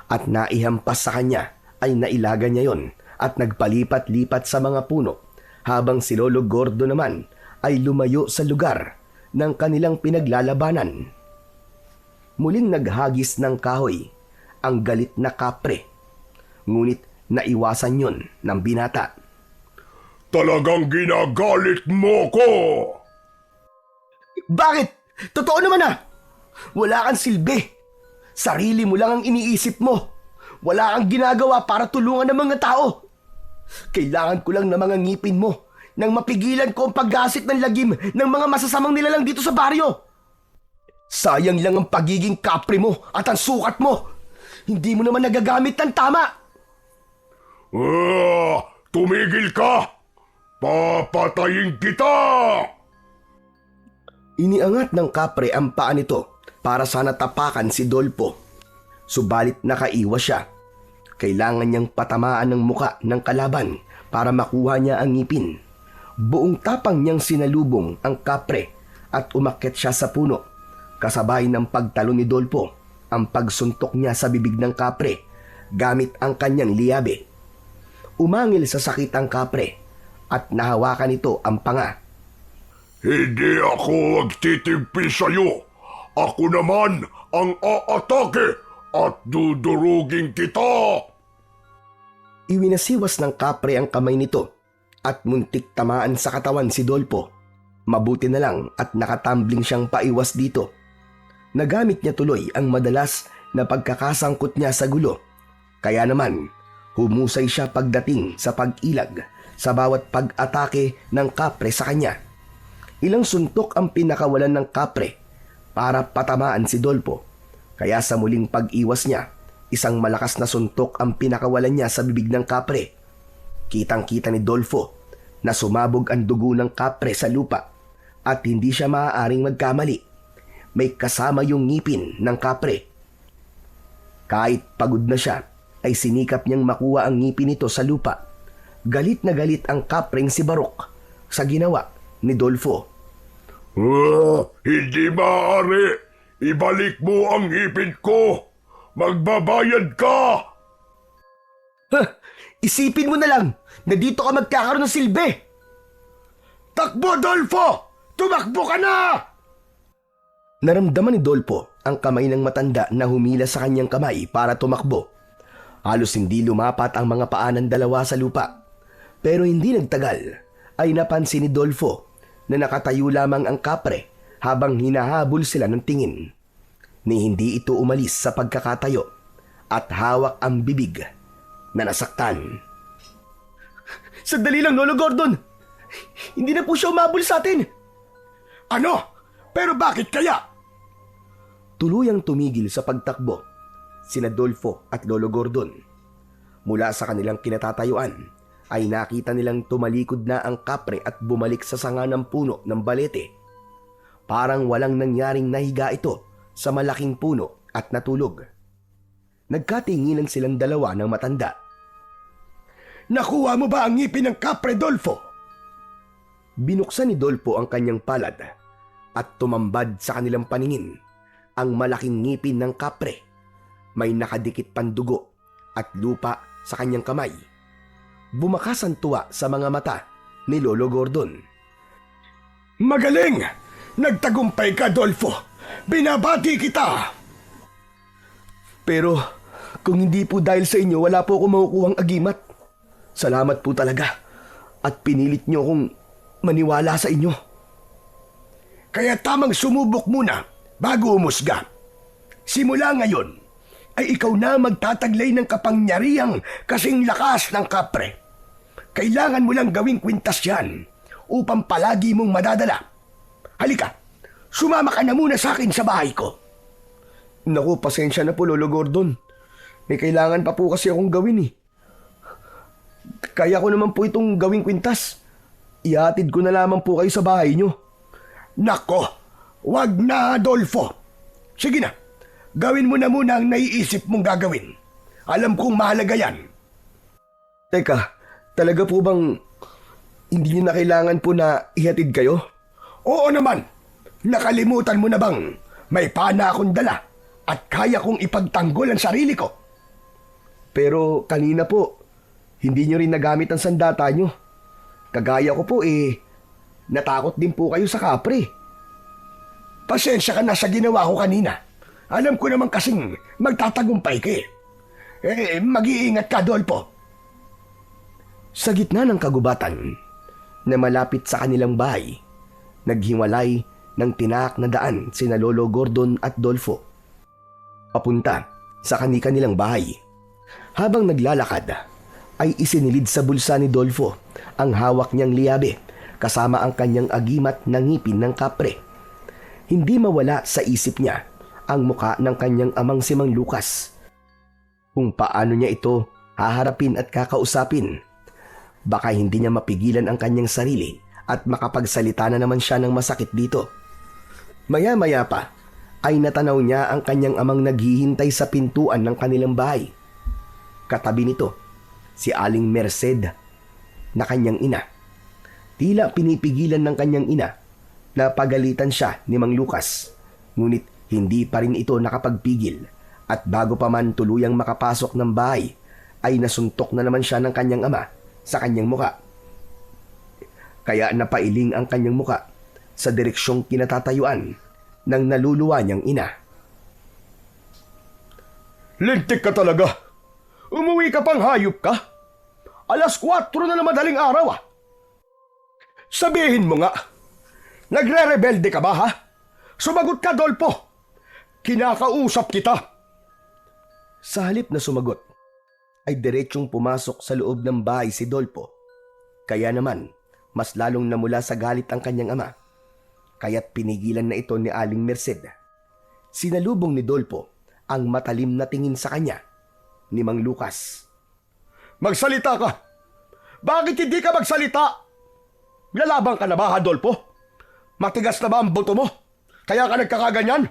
at naihampas sa kanya ay nailaga niya yon at nagpalipat-lipat sa mga puno habang si Lolo Gordo naman ay lumayo sa lugar ng kanilang pinaglalabanan. Muling naghagis ng kahoy ang galit na kapre. Ngunit naiwasan yon ng binata. Talagang ginagalit mo ko! Bakit? Totoo naman ah! Wala kang silbi. Sarili mo lang ang iniisip mo. Wala kang ginagawa para tulungan ng mga tao. Kailangan ko lang ng mga ngipin mo nang mapigilan ko ang paggasit ng lagim ng mga masasamang nilalang dito sa baryo. Sayang lang ang pagiging kapre mo at ang sukat mo. Hindi mo naman nagagamit ng tama. Tumigil ka! Papatayin kita! Iniangat ng kapre ang paa nito para sana tapakan si Dolpo. Subalit nakaiwas siya. Kailangan niyang patamaan ng muka ng kalaban para makuha niya ang ngipin. Buong tapang niyang sinalubong ang kapre at umakyat siya sa puno. Kasabay ng pagtalo ni Dolpo ang pagsuntok niya sa bibig ng kapre gamit ang kanyang liyabe. Umangil sa sakit ang kapre at nahawakan nito ang panga. Hindi ako magtitimpi sa'yo. Ako naman ang aatake at dudurugin kita. Iwinasiwas ng kapre ang kamay nito at muntik tamaan sa katawan si Dolpo. Mabuti na lang at nakatambling siyang paiwas dito. Nagamit niya tuloy ang madalas na pagkakasangkot niya sa gulo. Kaya naman, humusay siya pagdating sa pag-ilag sa bawat pag-atake ng kapre sa kanya. Ilang suntok ang pinakawalan ng kapre para patamaan si Dolpo. Kaya sa muling pag-iwas niya, isang malakas na suntok ang pinakawalan niya sa bibig ng kapre. Kitang-kita ni Dolfo na sumabog ang dugo ng kapre sa lupa at hindi siya maaaring magkamali. May kasama yung ngipin ng kapre. Kahit pagod na siya, ay sinikap niyang makuha ang ngipin nito sa lupa. Galit na galit ang kapring si Barok sa ginawa ni Dolfo. Hindi maaari. Ibalik mo ang ngipin ko. Magbabayad ka. Isipin mo na lang na dito ka magkakaroon ng silbi. Takbo, Dolfo! Tumakbo ka na! Naramdaman ni Dolfo ang kamay ng matanda na humila sa kanyang kamay para tumakbo. Halos hindi lumapat ang mga paa ng dalawa sa lupa. Pero hindi nagtagal ay napansin ni Dolfo na nakatayo lamang ang kapre habang hinahabol sila ng tingin. Ni hindi ito umalis sa pagkakatayo at hawak ang bibig na nasaktan. Sandali lang, Lolo Gordon! Hindi na po siya umabol sa atin! Ano? Pero bakit kaya? Tuluyang tumigil sa pagtakbo sina Dolfo at Lolo Gordon. Mula sa kanilang kinatatayuan ay nakita nilang tumalikod na ang kapre at bumalik sa sanga ng puno ng balete. Parang walang nangyaring nahiga ito sa malaking puno at natulog. Nagkatinginan silang dalawa ng matanda. Nakuha mo ba ang ngipin ng kapre, Dolfo? Binuksan ni Dolfo ang kanyang palad at tumambad sa kanilang paningin ang malaking ngipin ng kapre. May nakadikit pandugo at lupa sa kanyang kamay. Bumakas ang tuwa sa mga mata ni Lolo Gordon. Magaling! Nagtagumpay ka, Dolfo! Binabati kita! Pero kung hindi po dahil sa inyo, wala po akong makukuhang agimat. Salamat po talaga at pinilit niyo akong maniwala sa inyo. Kaya tamang sumubok muna bago umusga. Simula ngayon ay ikaw na magtataglay ng kapangyarihang kasing lakas ng kapre. Kailangan mo lang gawing kwintas yan upang palagi mong madadala. Halika, sumama ka na muna sa akin sa bahay ko. Naku, pasensya na po, Lolo Gordon. May kailangan pa po kasi akong gawin eh. Kaya ko naman po itong gawing kwintas. Ihatid ko na lamang po kayo sa bahay nyo. Nako, wag na, Adolfo. Sige na, gawin mo na muna ang naiisip mong gagawin. Alam kong mahalaga yan. Teka, talaga po bang hindi nyo na kailangan po na ihatid kayo? Oo naman, nakalimutan mo na bang may pana akong dala at kaya kong ipagtanggol ang sarili ko? Pero kanina po, hindi nyo rin nagamit ang sandata nyo. Kagaya ko po natakot din po kayo sa kapre. Pasensya ka na sa ginawa ko kanina. Alam ko naman kasing magtatagumpay ka mag-iingat ka, Dolfo. Sa gitna ng kagubatan na malapit sa kanilang bahay, naghiwalay ng tinaak na daan sina Lolo Gordon at Dolfo. Papunta sa kanilang bahay. Habang naglalakad, ay isinilid sa bulsa ni Dolfo ang hawak niyang liyabe kasama ang kanyang agimat na ngipin ng kapre. Hindi mawala sa isip niya ang muka ng kanyang amang si Mang Lucas. Kung paano niya ito haharapin at kakausapin. Baka hindi niya mapigilan ang kanyang sarili at makapagsalita na naman siya ng masakit dito. Maya-maya pa ay natanaw niya ang kanyang amang naghihintay sa pintuan ng kanilang bahay. Katabi nito, si Aling Merced na kanyang ina. Tila pinipigilan ng kanyang ina na pagalitan siya ni Mang Lucas. Ngunit hindi pa rin ito nakapagpigil at bago pa man tuluyang makapasok ng bahay ay nasuntok na naman siya ng kanyang ama sa kanyang muka. Kaya napailing ang kanyang muka sa direksyong kinatatayuan ng naluluwa niyang ina. Lintik ka talaga. Umuwi ka pang hayop ka? 4:00 na madaling araw Sabihin mo nga, nagre-rebelde ka ba ha? Sumagot ka, Dolfo. Kinakausap kita. Sa halip na sumagot, ay diretsyong pumasok sa loob ng bahay si Dolfo. Kaya naman, mas lalong namula sa galit ang kanyang ama. Kaya't pinigilan na ito ni Aling Merced. Sinalubong ni Dolfo ang matalim na tingin sa kanya ni Mang Lucas. Magsalita ka! Bakit hindi ka magsalita? Lalabang ka na ba, Adolfo? Matigas na ba ang buto mo? Kaya ka nagkakaganyan?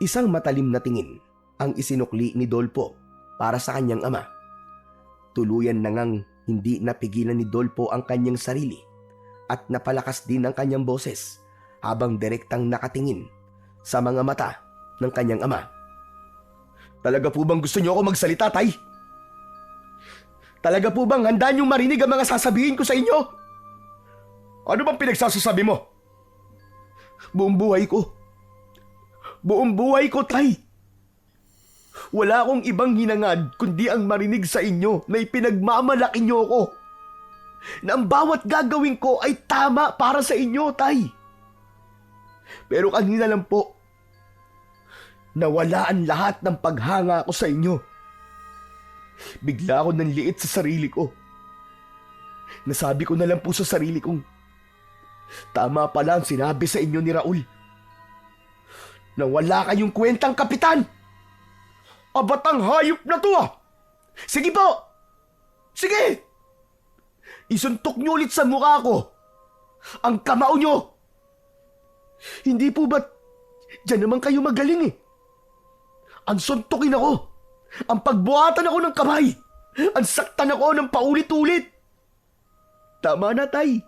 Isang matalim na tingin ang isinukli ni Dolfo para sa kanyang ama. Tuluyan na ngang Hindi napigilan ni Dolpo ang kanyang sarili at napalakas din ang kanyang boses habang direktang nakatingin sa mga mata ng kanyang ama. Talaga po bang gusto niyo ako magsalita, Tay? Talaga po bang handa niyong marinig ang mga sasabihin ko sa inyo? Ano bang pinagsasasabi mo? Buong buhay ko. Buong buhay ko, Tay. Wala akong ibang hinangad kundi ang marinig sa inyo na ipinagmamalaki niyo ako. Na ang bawat gagawin ko ay tama para sa inyo, Tay. Pero kanina lang po, nawala ang lahat ng paghanga ko sa inyo. Bigla ako nanliit sa sarili ko. Nasabi ko na lang po sa sarili kong, tama pala ang sinabi sa inyo ni Raul. Na wala kayong kwentang, Kapitan. Abatang hayop na to ah! Sige po! Sige! Isuntok niyo ulit sa mukha ko ang kamao niyo. Hindi po ba't diyan naman kayo magaling eh? Ang suntukin ako, ang pagbuhatan ako ng kamay, ang saktan ako ng paulit-ulit. Tama na, Tay.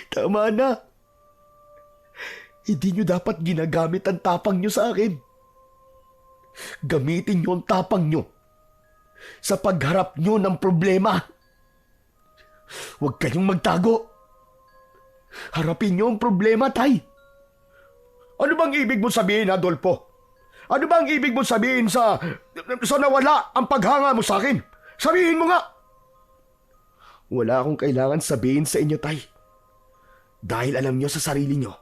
Tama na. Hindi niyo dapat ginagamit ang tapang niyo sa akin. Gamitin niyo ang tapang niyo sa pagharap niyo ng problema. Huwag kayong magtago. Harapin niyo ang problema, Tay. Ano bang ibig mo sabihin, Adolfo? Ano bang ibig mo sabihin sa nawala ang paghanga mo sa akin? Sabihin mo nga! Wala akong kailangan sabihin sa inyo, Tay. Dahil alam niyo sa sarili niyo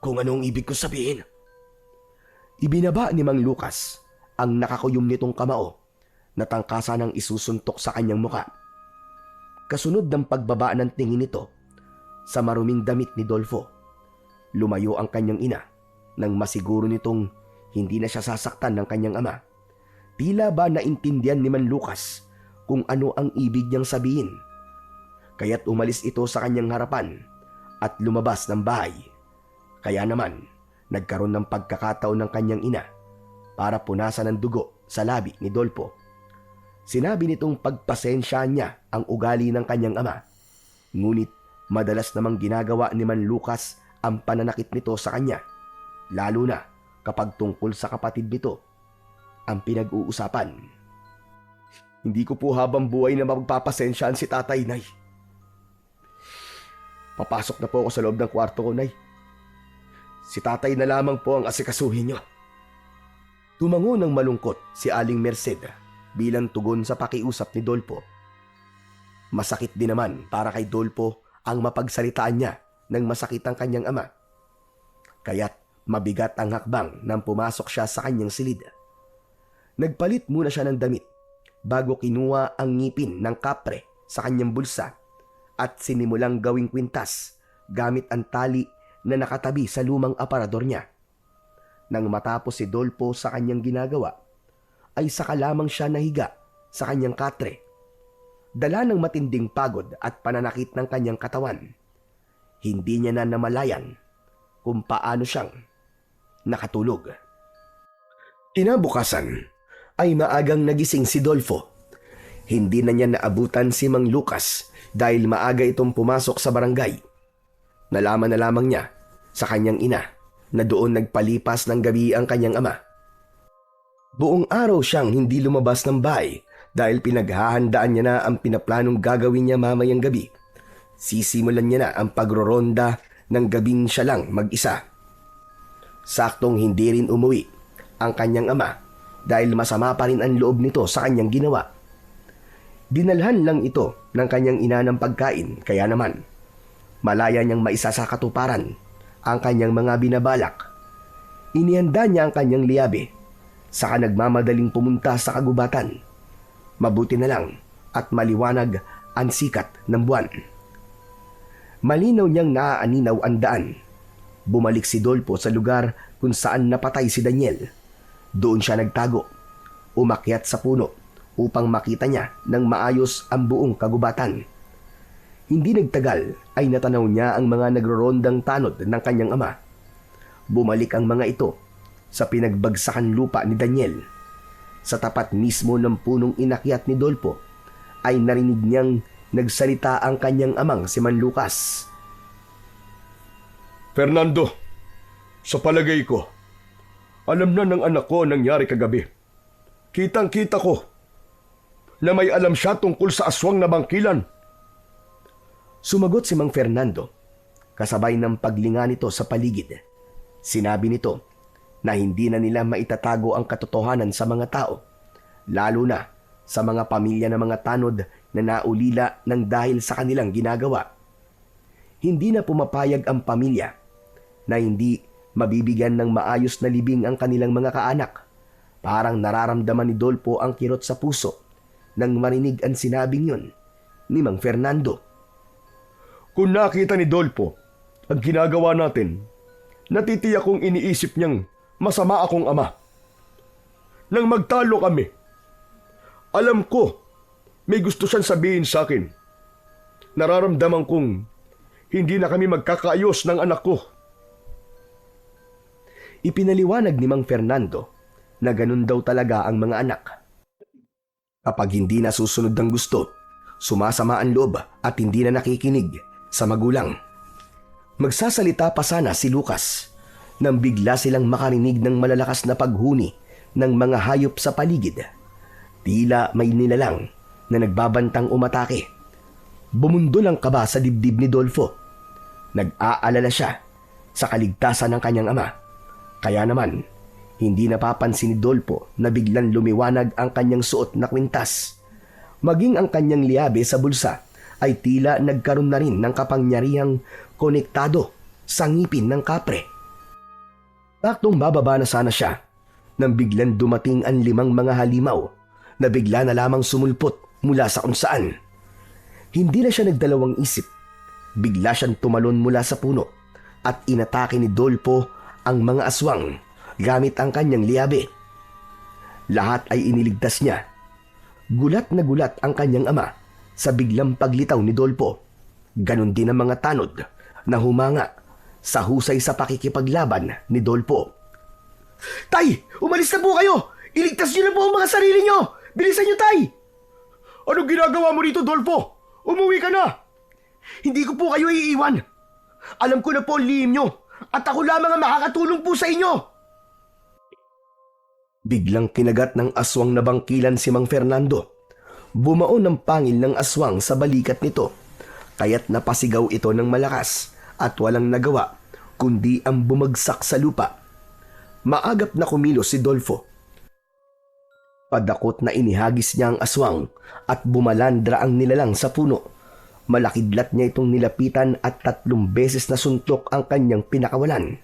kung anong ibig ko sabihin. Ibinaba ni Mang Lucas ang nakakuyom nitong kamao na tangkasa ng isusuntok sa kanyang muka. Kasunod ng pagbaba ng tingin nito sa maruming damit ni Dolfo, lumayo ang kanyang ina nang masiguro nitong hindi na siya sasaktan ng kanyang ama. Tila ba naintindihan ni Mang Lucas kung ano ang ibig niyang sabihin. Kaya't umalis ito sa kanyang harapan at lumabas ng bahay. Kaya naman, nagkaroon ng pagkakataon ng kanyang ina para punasan ng dugo sa labi ni Dolpo. Sinabi nitong pagpasensya niya ang ugali ng kanyang ama. Ngunit madalas namang ginagawa ni Man Lucas ang pananakit nito sa kanya, lalo na kapag tungkol sa kapatid nito ang pinag-uusapan. Hindi ko po habang buhay na magpapasensyaan si Tatay, Nay. Papasok na po ako sa loob ng kwarto ko, Nay. Si Tatay na lamang po ang asikasuhin niyo. Tumango ng malungkot si Aling Merced bilang tugon sa pakiusap ni Dolpo. Masakit din naman para kay Dolpo ang mapagsalitaan niya nang masakit ang kanyang ama. Kaya't mabigat ang hakbang nang pumasok siya sa kanyang silid. Nagpalit muna siya ng damit bago kinuha ang ngipin ng kapre sa kanyang bulsa at sinimulang gawing kwintas gamit ang tali na nakatabi sa lumang aparador niya. Nang matapos si Dolpo sa kanyang ginagawa, ay saka lamang siya nahiga sa kanyang katre. Dala ng matinding pagod at pananakit ng kanyang katawan, hindi niya na namalayan kung paano siyang nakatulog. Kinabukasan ay maagang nagising si Dolfo. Hindi na niya naabutan si Mang Lucas dahil maaga itong pumasok sa barangay. Nalaman na lamang niya sa kanyang ina na doon nagpalipas ng gabi ang kanyang ama. Buong araw siyang hindi lumabas ng bahay dahil pinaghahandaan niya na ang pinaplanong gagawin niya mamayang gabi. Sisimulan niya na ang pagroronda ng gabing siya lang mag-isa. Saktong hindi rin umuwi ang kanyang ama dahil masama pa rin ang loob nito sa kanyang ginawa. Dinalhan lang ito ng kanyang ina ng pagkain, kaya naman malaya niyang maisa sa katuparan ang kanyang mga binabalak. Inihanda niya ang kanyang liyabe, saka nagmamadaling pumunta sa kagubatan. Mabuti na lang at maliwanag ang sikat ng buwan. Malinaw niyang naaaninaw ang daan. Bumalik si Dolpo sa lugar kung saan napatay si Daniel. Doon siya nagtago, umakyat sa puno upang makita niya ng maayos ang buong kagubatan. Hindi nagtagal ay natanaw niya ang mga nagrorondang tanod ng kanyang ama. Bumalik ang mga ito sa pinagbagsakan lupa ni Daniel. Sa tapat mismo ng punong inakyat ni Dolpo ay narinig niyang nagsalita ang kanyang amang si Man Lucas. Fernando, sa palagay ko, alam na ng anak ko ang nangyari kagabi. Kitang-kita ko na may alam siya tungkol sa aswang na bangkilan. Sumagot si Mang Fernando, kasabay ng paglinga nito sa paligid. Sinabi nito na hindi na nila maitatago ang katotohanan sa mga tao, lalo na sa mga pamilya ng mga tanod na naulila ng dahil sa kanilang ginagawa. Hindi na pumapayag ang pamilya na hindi mabibigyan ng maayos na libing ang kanilang mga kaanak. Parang nararamdaman ni Dolpo ang kirot sa puso nang marinig ang sinabing yun ni Mang Fernando. Kung nakita ni Dolpo ang ginagawa natin, natitiyak kong iniisip niyang masama akong ama. Nang magtalo kami, alam ko may gusto siyang sabihin sa akin. Nararamdaman kong hindi na kami magkakaayos ng anak ko. Ipinaliwanag ni Mang Fernando na ganun daw talaga ang mga anak. Kapag hindi nasusunod ang gusto, sumasama ang loob at hindi na nakikinig sa magulang. Magsasalita pa sana si Lucas nang bigla silang makarinig ng malalakas na paghuni ng mga hayop sa paligid. Tila may nilalang na nagbabantang umatake. Bumundol ang kaba sa dibdib ni Dolfo. Nag-aalala siya sa kaligtasan ng kanyang ama. Kaya naman, hindi napapansin ni Dolpo na biglang lumiwanag ang kanyang suot na kwintas. Maging ang kanyang liabe sa bulsa ay tila nagkaroon na rin ng kapangyarihang konektado sa ngipin ng kapre. Taktong bababa na sana siya nang biglang dumating ang 5 mga halimaw na bigla na lamang sumulpot mula sa kung saan. Hindi na siya nagdalawang isip. Bigla siyang tumalon mula sa puno at inatake ni Dolpo ang mga aswang gamit ang kanyang liabe. Lahat ay iniligtas niya. Gulat na gulat ang kanyang ama sa biglang paglitaw ni Dolpo. Ganon din ang mga tanod na humanga sa husay sa pakikipaglaban ni Dolpo. Tay! Umalis na po kayo! Iligtas niyo na po ang mga sarili niyo! Bilisan niyo, Tay! Anong ginagawa mo rito, Dolpo? Umuwi ka na! Hindi ko po kayo iiwan. Alam ko na po ang lihim niyo at ako lamang ang makakatulong po sa inyo. Biglang kinagat ng aswang na bangkilan si Mang Fernando. Bumaon ng pangil ng aswang sa balikat nito, kaya't napasigaw ito ng malakas at walang nagawa kundi ang bumagsak sa lupa. Maagap na kumilos si Dolfo. Padakot na inihagis niya ang aswang at bumalandra ang nilalang sa puno. Malakidlat niya itong nilapitan at 3 beses na suntok ang kanyang pinakawalan.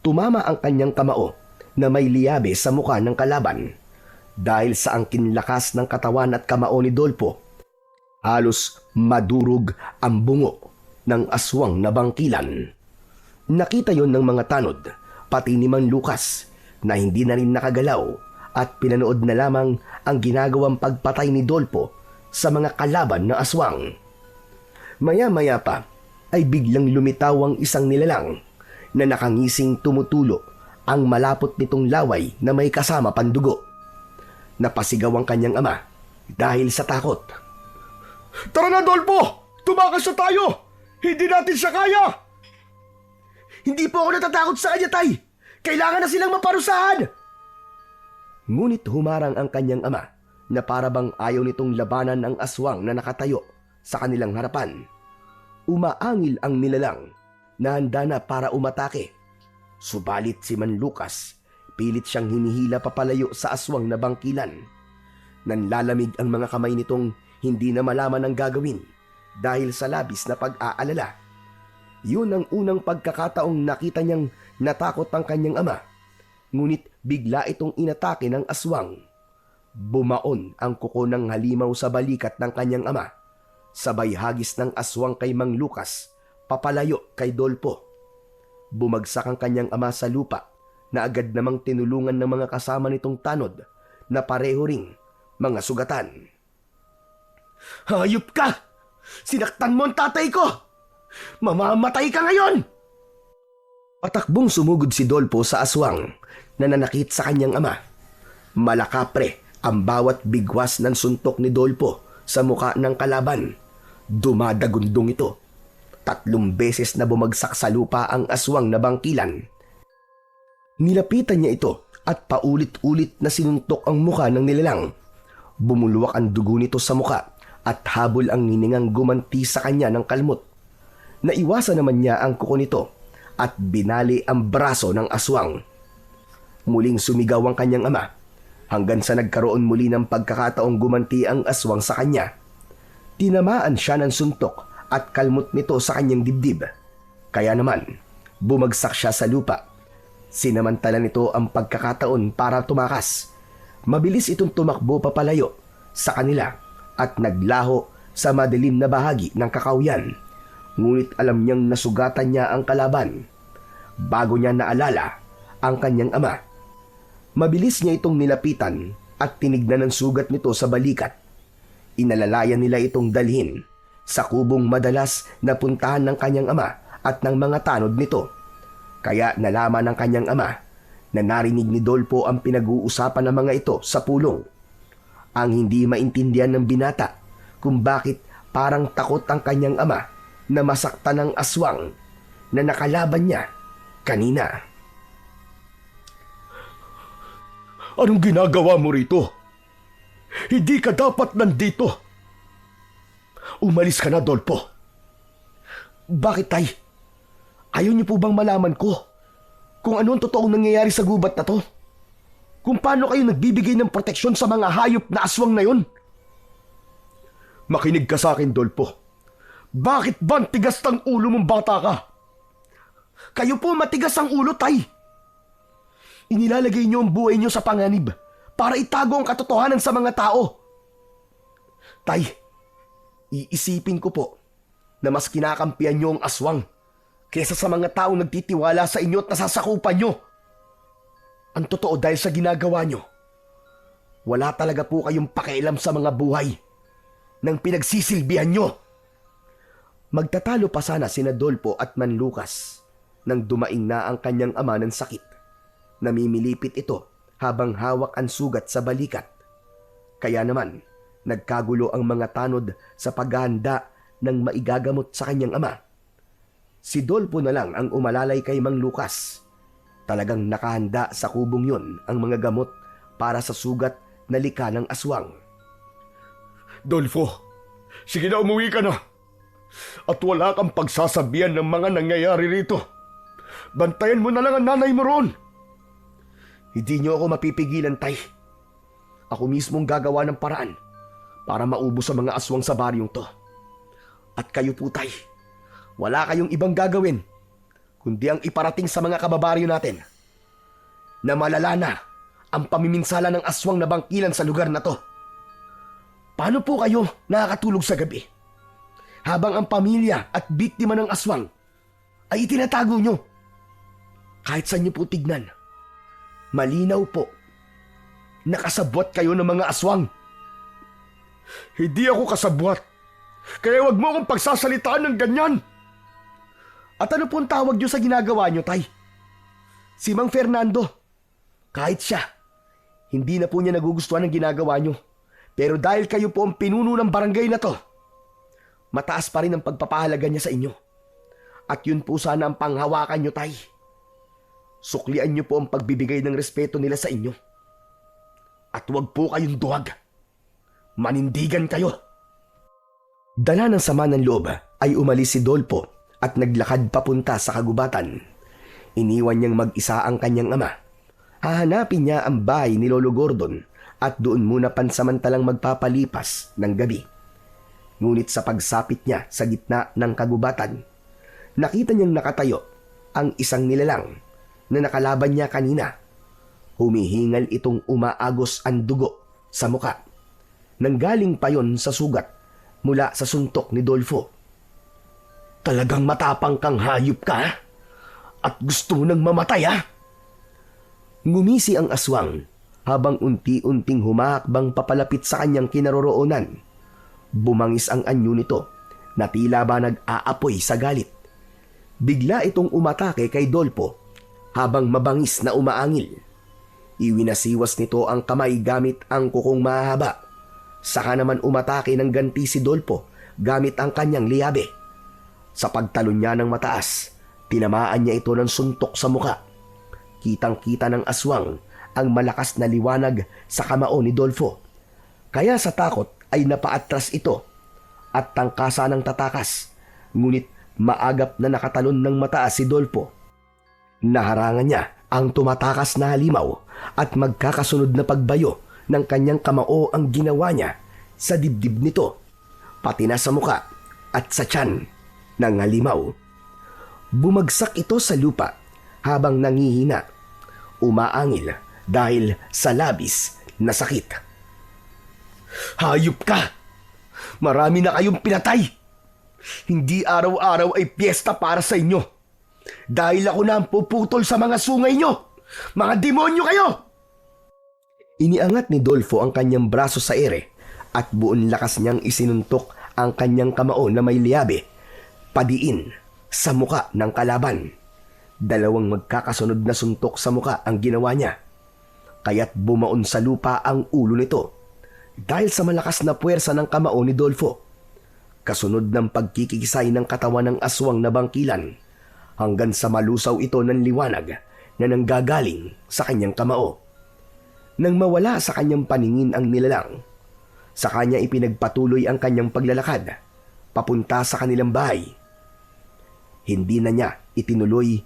Tumama ang kanyang kamao na may liyabe sa mukha ng kalaban. Dahil sa angkin lakas ng katawan at kamao ni Dolpo, halos madurog ang bungo ng aswang na bangkilan. Nakita yon ng mga tanod, pati ni Mang Lucas, na hindi na rin nakagalaw at pinanood na lamang ang ginagawang pagpatay ni Dolpo sa mga kalaban na aswang. Maya-maya pa ay biglang lumitaw ang isang nilalang na nakangising tumutulo ang malapot nitong laway na may kasama pandugo. Napasigaw ang kanyang ama dahil sa takot. Tara na, Dolpo! Tumakas na tayo! Hindi natin siya kaya! Hindi po ako natatakot sa kanya, Tay! Kailangan na silang maparusahan! Ngunit humarang ang kanyang ama na parabang ayaw nitong labanan ang aswang na nakatayo sa kanilang harapan. Umaangil ang nilalang na handa na para umatake. Subalit si Man Lucas, pilit siyang hinihila papalayo sa aswang na bangkilan. Nanlalamig ang mga kamay nitong hindi na malaman ang gagawin dahil sa labis na pag-aalala. Yun ang unang pagkakataong nakita niyang natakot ang kanyang ama. Ngunit bigla itong inatake ng aswang. Bumaon ang kuko ng halimaw sa balikat ng kanyang ama. Sabay hagis ng aswang kay Mang Lucas, papalayo kay Dolpo. Bumagsak ang kanyang ama sa lupa na agad namang tinulungan ng mga kasama nitong tanod na pareho ring mga sugatan. Hayop ka! Sinaktan mo ang tatay ko! Mamamatay ka ngayon! Patakbong sumugod si Dolpo sa aswang na nanakit sa kanyang ama. Malakapre ang bawat bigwas ng suntok ni Dolpo sa muka ng kalaban. Dumadagundong ito. 3 beses na bumagsak sa lupa ang aswang na bangkilan. Nilapitan niya ito at paulit-ulit na sinuntok ang muka ng nilalang. Bumulwak ang dugo nito sa muka at habol ang hiningang gumanti sa kanya ng kalmot. Naiwasan naman niya ang kuko nito at binali ang braso ng aswang. Muling sumigaw ang kanyang ama hanggang sa nagkaroon muli ng pagkakataong gumanti ang aswang sa kanya. Tinamaan siya ng suntok at kalmot nito sa kanyang dibdib. Kaya naman, bumagsak siya sa lupa. Sinamantala nito ang pagkakataon para tumakas. Mabilis itong tumakbo papalayo sa kanila at naglaho sa madilim na bahagi ng kakawyan. Ngunit alam niyang nasugatan niya ang kalaban. Bago niya naalala ang kanyang ama, mabilis niya itong nilapitan at tinignan ang sugat nito sa balikat. Inalalayan nila itong dalhin sa kubong madalas na puntahan ng kanyang ama at ng mga tanod nito. Kaya nalaman ng kanyang ama na narinig ni Dolpo ang pinag-uusapan ng mga ito sa pulong. Ang hindi maintindihan ng binata kung bakit parang takot ang kanyang ama na masaktan ng aswang na nakalaban niya kanina. Anong ginagawa mo rito? Hindi ka dapat nandito. Umalis ka na, Dolpo. Bakit, tay? Ayaw niyo po bang malaman ko kung ano ang totoong nangyayari sa gubat na to? Kung paano kayo nagbibigay ng proteksyon sa mga hayop na aswang na yun? Makinig ka sa akin, Dolpo. Bakit ba ang tigas ng ulo mong bata ka? Kayo po matigas ang ulo, tay. Inilalagay niyo ang buhay niyo sa panganib para itago ang katotohanan sa mga tao. Tay, iisipin ko po na mas kinakampihan niyo ang aswang kesa sa mga taong nagtitiwala sa inyo at nasasakupan niyo. Ang totoo dahil sa ginagawa niyo, wala talaga po kayong pakialam sa mga buhay ng pinagsisilbihan niyo. Magtatalo pa sana sina Dolpo at Manlukas nang dumaing na ang kanyang ama ng sakit. Namimilipit ito habang hawak ang sugat sa balikat. Kaya naman, nagkagulo ang mga tanod sa paghahanda ng maigagamot sa kanyang ama. Si Dolpo na lang ang umalalay kay Mang Lucas. Talagang nakahanda sa kubong yun ang mga gamot para sa sugat na lika ng aswang. Dolfo, sige na, umuwi ka na. At wala kang pagsasabihan ng mga nangyayari rito. Bantayan mo na lang ang nanay mo roon. Hindi niyo ako mapipigilan, tay. Ako mismong gagawa ng paraan para maubos sa mga aswang sa baryong to. At kayo po, tay, wala kayong ibang gagawin kundi ang iparating sa mga kababaryo natin na malala na ang pamiminsala ng aswang na bangkilan sa lugar na to. Paano po kayo nakakatulog sa gabi habang ang pamilya at biktima ng aswang ay itinatago nyo? Kahit saan nyo po tignan, malinaw po, nakasabwat kayo ng mga aswang. Hindi ako kasabwat. Kaya wag mo akong pagsasalitaan ng ganyan. At ano po ang tawag nyo sa ginagawa nyo, tay? Si Mang Fernando. Kahit siya, hindi na po niya nagugustuhan ng ginagawa nyo. Pero dahil kayo po ang pinuno ng barangay na to, mataas pa rin ang pagpapahalaga niya sa inyo. At yun po sana ang panghawakan nyo, tay. Suklian niyo po ang pagbibigay ng respeto nila sa inyo. At huwag po kayong duwag. Manindigan kayo. Dala ng sama ng loob ay umalis si Dolpo at naglakad papunta sa kagubatan. Iniwan niyang mag-isa ang kanyang ama. Hahanapin niya ang bahay ni Lolo Gordon at doon muna pansamantalang magpapalipas ng gabi. Ngunit sa pagsapit niya sa gitna ng kagubatan, nakita niyang nakatayo ang isang nilalang na nakalaban niya kanina. Humihingal itong umaagos ang dugo sa muka. Nanggaling pa yon sa sugat mula sa suntok ni Dolfo. Talagang matapang kang hayop ka, ha? At gusto mo nang mamatay, ha? Ngumisi ang aswang habang unti-unting humahakbang papalapit sa kanyang kinaroroonan. Bumangis ang anyo nito na tila ba nag-aapoy sa galit. Bigla itong umatake kay Dolpo habang mabangis na umaangil. Iwinasiwas nito ang kamay gamit ang kukong mahaba Saka naman umatake ng ganti si Dolpo gamit ang kanyang liabe. Sa pagtalon niya ng mataas, tinamaan niya ito ng suntok sa muka. Kitang-kita ng aswang ang malakas na liwanag sa kamao ni Dolfo. Kaya sa takot ay napaatras ito at tangkasa ng tatakas. Ngunit maagap na nakatalon ng mataas si Dolfo. Naharangan niya ang tumatakas na halimaw at magkakasunod na pagbayo ng kanyang kamao ang ginawa niya sa dibdib nito, pati na sa muka at sa tiyan ng halimaw. Bumagsak ito sa lupa habang nangihina, umaangil dahil sa labis na sakit. Hayop ka! Marami na kayong pinatay! Hindi araw-araw ay piyesta para sa inyo. Dahil ako na ang puputol sa mga sungay nyo! Mga demonyo kayo! Iniangat ni Dolfo ang kanyang braso sa ere at buong lakas niyang isinuntok ang kanyang kamao na may liabe, padiin sa muka ng kalaban. Dalawang magkakasunod na suntok sa muka ang ginawa niya, kaya't bumaon sa lupa ang ulo nito dahil sa malakas na puwersa ng kamao ni Dolfo. Kasunod ng pagkikisay ng katawan ng aswang na bangkilan hanggang sa malusaw ito ng liwanag na nanggagaling sa kanyang kamao. Nang mawala sa kanyang paningin ang nilalang, sa kanya ipinagpatuloy ang kanyang paglalakad papunta sa kanilang bahay. Hindi na niya itinuloy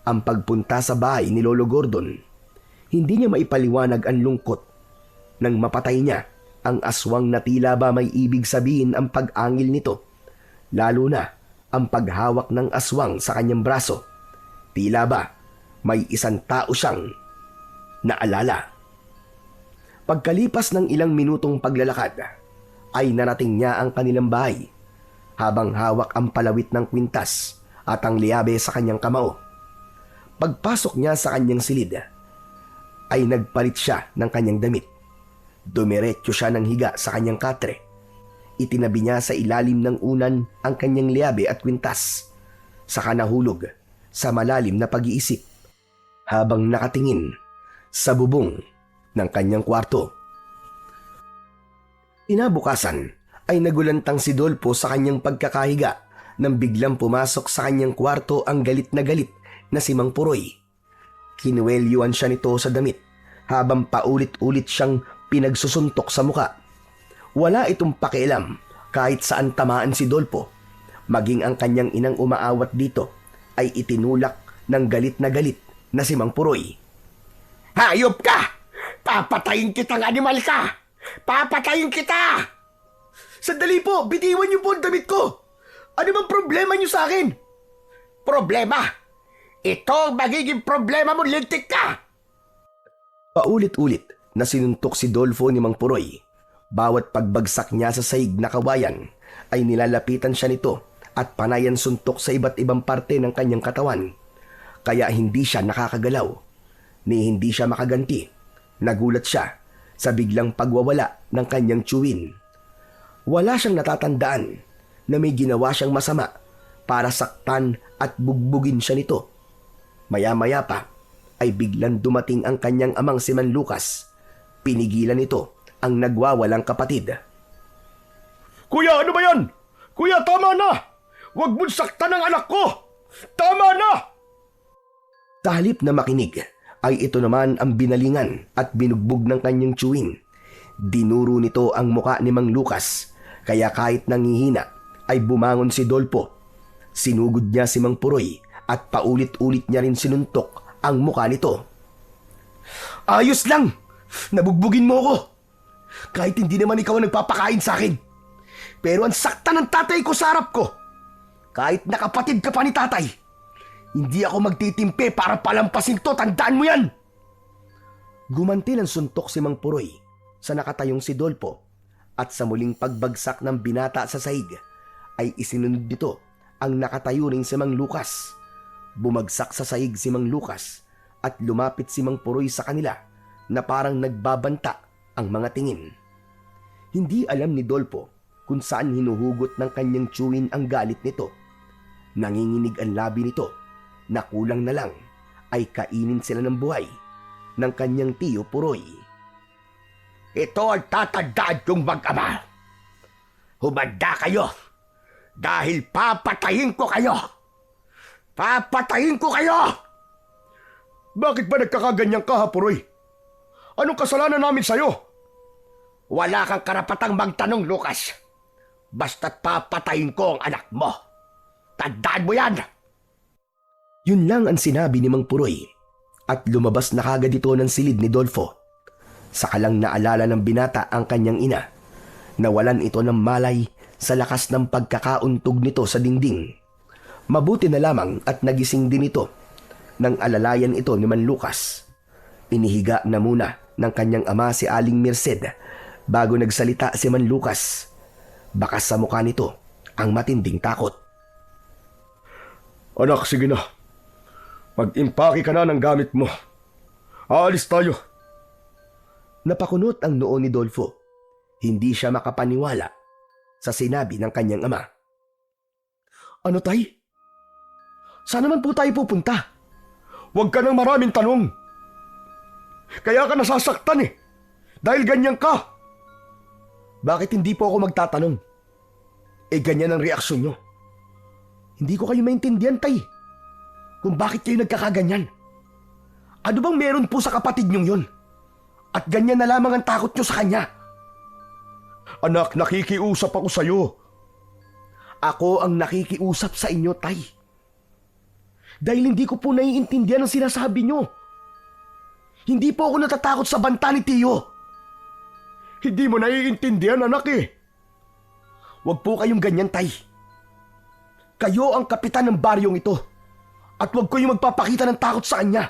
ang pagpunta sa bahay ni Lolo Gordon. Hindi niya maipaliwanag ang lungkot nang mapatay niya ang aswang na tila ba may ibig sabihin ang pag-angil nito, lalo na ang paghawak ng aswang sa kanyang braso. Tila ba may isang tao siyang naalala. Pagkalipas ng ilang minutong paglalakad, ay narating niya ang kanilang bahay habang hawak ang palawit ng kwintas at ang liabe sa kanyang kamao. Pagpasok niya sa kanyang silid, ay nagpalit siya ng kanyang damit. Dumiretso siya ng higa sa kanyang katre. Itinabi niya sa ilalim ng unan ang kanyang liabe at kwintas. Saka nahulog sa malalim na pag-iisip habang nakatingin sa bubong ng kanyang kwarto. Inabukasan ay nagulantang si Dolfo sa kanyang pagkakahiga nang biglang pumasok sa kanyang kwarto ang galit na si Mang Puroy. Kinuwelyuan siya nito sa damit habang paulit-ulit siyang pinagsusuntok sa muka. Wala itong pakialam kahit saan tamaan si Dolfo. Maging ang kanyang inang umaawat dito ay itinulak ng galit na si Mang Puroy. Hayop ka! Papatayin kitang animal ka! Papatayin kita! Sandali po! Bitiwan niyo po ang damit ko! Ano bang problema niyo sa akin? Problema? Ito ang magiging problema mo, lintik ka! Paulit-ulit na sinuntok si Dolfo ni Mang Puroy. Bawat pagbagsak niya sa sahig na kawayan ay nilalapitan siya nito at panayan suntok sa iba't ibang parte ng kanyang katawan. Kaya hindi siya nakakagalaw, ni hindi siya makaganti. Nagulat siya sa biglang pagwawala ng kanyang tiyuwin. Wala siyang natatandaan na may ginawa siyang masama para saktan at bugbugin siya nito. Maya-maya pa ay biglang dumating ang kanyang amang si Man Lucas. Pinigilan nito ang nagwawalang kapatid. Kuya, ano ba yan? Kuya, tama na! Huwag mong saktan ang anak ko! Tama na! Sa halip na makinig, ay ito naman ang binalingan at binugbog ng kanyang tiyuwin. Dinuro nito ang muka ni Mang Lucas, kaya kahit nangihina ay bumangon si Dolfo. Sinugod niya si Mang Puroy at paulit-ulit niya rin sinuntok ang muka nito. Ayos lang! Nabugbugin mo ako! Kahit hindi naman ikaw ang nagpapakain sa akin. Pero ang sakta ng tatay ko sa harap ko. Kahit nakapatid ka pa ni tatay, hindi ako magtitimpi para palampasin to, tandaan mo yan! Gumanti ng suntok si Mang Puroy sa nakatayong si Dolfo at sa muling pagbagsak ng binata sa sahig ay isinunod nito ang nakatayo ring si Mang Lucas. Bumagsak sa sahig si Mang Lucas at lumapit si Mang Puroy sa kanila na parang nagbabanta ang mga tingin. Hindi alam ni Dolfo kung saan hinuhugot ng kanyang tiyuwin ang galit nito. Nanginginig ang labi nito na kulang na lang ay kainin sila ng buhay ng kanyang tiyo Puroy. ito ang tatandaan yung mag-ama. Humanda kayo dahil papatayin ko kayo. Papatayin ko kayo! Bakit ba nagkakaganyan ka, Hapuroy? Anong kasalanan namin sa'yo? Wala kang karapatang magtanong, Lucas. Basta't papatayin ko ang anak mo. Tandaan mo yan! Yun lang ang sinabi ni Mang Puroy at lumabas na kagad ito ng silid ni Dolfo. Saka lang naalala ng binata ang kanyang ina. Nawalan ito ng malay sa lakas ng pagkakauntog nito sa dingding. Mabuti na lamang at nagising din ito nang alalayan ito ni Man Lucas. Inihiga na muna ng kanyang ama si Aling Merced bago nagsalita si Man Lucas. Baka sa mukha nito ang matinding takot. Anak, sige na. Mag-impake ka na ng gamit mo. Aalis tayo. Napakunot ang noo ni Dolfo. Hindi siya makapaniwala sa sinabi ng kanyang ama. Ano, tay? Saan naman po tayo pupunta? Huwag ka ng maraming tanong. Kaya ka nasasaktan eh. Dahil ganyan ka. Bakit hindi po ako magtatanong? Ganyan ang reaksyon nyo. Hindi ko kayo maintindihan, tay. Kung bakit kayo nagkakaganyan. Ano bang meron po sa kapatid nyong yun? At ganyan na lamang ang takot nyo sa kanya. Anak, nakikiusap ako sa'yo. Ako ang nakikiusap sa inyo, tay. Dahil hindi ko po naiintindihan ang sinasabi nyo. Hindi po ako natatakot sa banta ni Tio. Hindi mo naiintindihan, anak eh. Huwag po kayong ganyan, tay. Kayo ang kapitan ng baryong ito. At huwag kayong magpapakita ng takot sa kanya.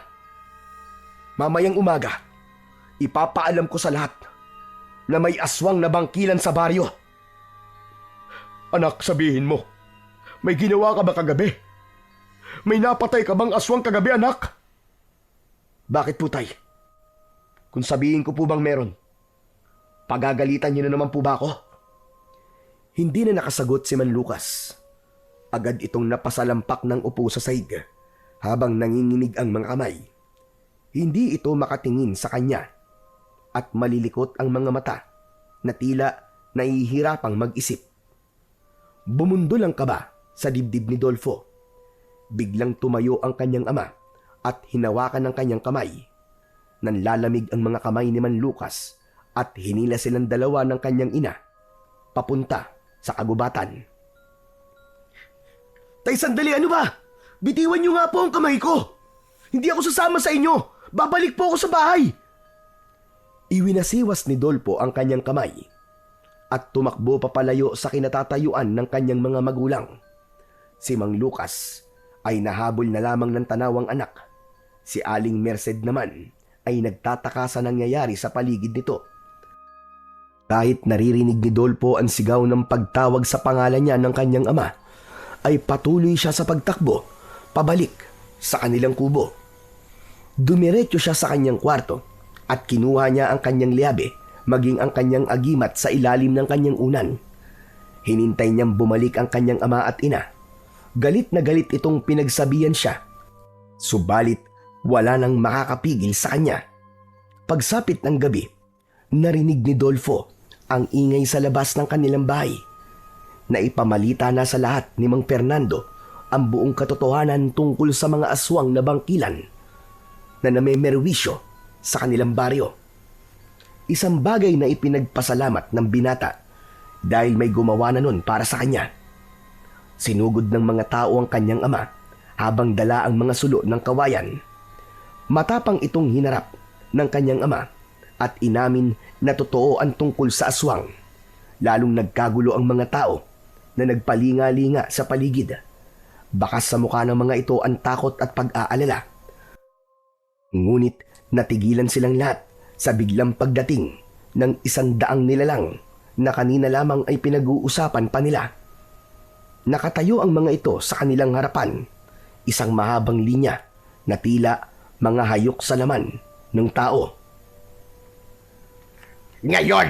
Mamayang umaga, ipapaalam ko sa lahat na may aswang na bangkilan sa baryo. Anak, sabihin mo, may ginawa ka ba kagabi? May napatay ka bang aswang kagabi, anak? Bakit po, tay? Kung sabihin ko po bang meron, pagagalitan niyo na naman po ba ako? Hindi na nakasagot si Man Lucas. Agad itong napasalampak ng upo sa sahig habang nanginginig ang mga kamay. Hindi ito makatingin sa kanya at malilikot ang mga mata na tila nahihirapang mag-isip. Bumundol ang kaba sa dibdib ni Dolfo. Biglang tumayo ang kanyang ama at hinawakan ng kanyang kamay. Nanlalamig ang mga kamay ni Man Lucas at hinila silang dalawa ng kanyang ina papunta sa kagubatan. Tay, sandali, ano ba? Bitiwan niyo nga po ang kamay ko. Hindi ako sasama sa inyo. Babalik po ako sa bahay. Iwinasiwas ni Dolfo ang kanyang kamay at tumakbo papalayo sa kinatatayuan ng kanyang mga magulang. Si Mang Lucas ay nahabol na lamang ng tanawang anak. Si Aling Merced naman ay nagtataka sa nangyayari sa paligid nito. Kahit naririnig ni Dolfo ang sigaw ng pagtawag sa pangalan niya ng kanyang ama, ay patuloy siya sa pagtakbo, pabalik sa kanilang kubo. Dumiretso siya sa kanyang kwarto at kinuha niya ang kanyang liabe, maging ang kanyang agimat sa ilalim ng kanyang unan. Hinintay niyang bumalik ang kanyang ama at ina. Galit na galit itong pinagsabihan siya. Subalit, wala nang makakapigil sa kanya. Pagsapit ng gabi, narinig ni Dolfo ang ingay sa labas ng kanilang bahay. Naipamalita na sa lahat ni Mang Fernando ang buong katotohanan tungkol sa mga aswang na bangkilan na namemerwisyo sa kanilang baryo. Isang bagay na ipinagpasalamat ng binata dahil may gumawa na nun para sa kanya. Sinugod ng mga tao ang kanyang ama habang dala ang mga sulo ng kawayan. Matapang itong hinarap ng kanyang ama at inamin na totoo ang tungkol sa aswang. Lalong nagkagulo ang mga tao na nagpalinga-linga sa paligid. Bakas sa mukha ng mga ito ang takot at pag-aalala. Ngunit natigilan silang lahat sa biglang pagdating ng 100 nilalang na kanina lamang ay pinag-uusapan pa nila. Nakatayo ang mga ito sa kanilang harapan, isang mahabang linya na tila mga hayok sa laman ng tao. Ngayon,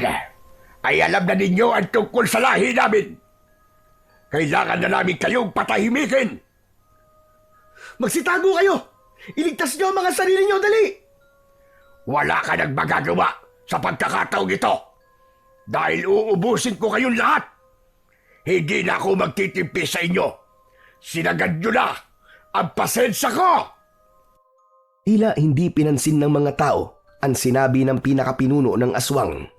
ay alam na ninyo ang tungkol sa lahi namin. Kailangan na namin kayong patahimikin. Magsitago kayo! Iligtas niyo ang mga sarili niyo, dali! Wala ka nang magagawa sa pagkakataong ito dahil uubusin ko kayong lahat. Hindi na ako magtitimpi sa inyo. Sinagad nyo na ang pasensya ko! Tila hindi pinansin ng mga tao ang sinabi ng pinakapinuno ng aswang.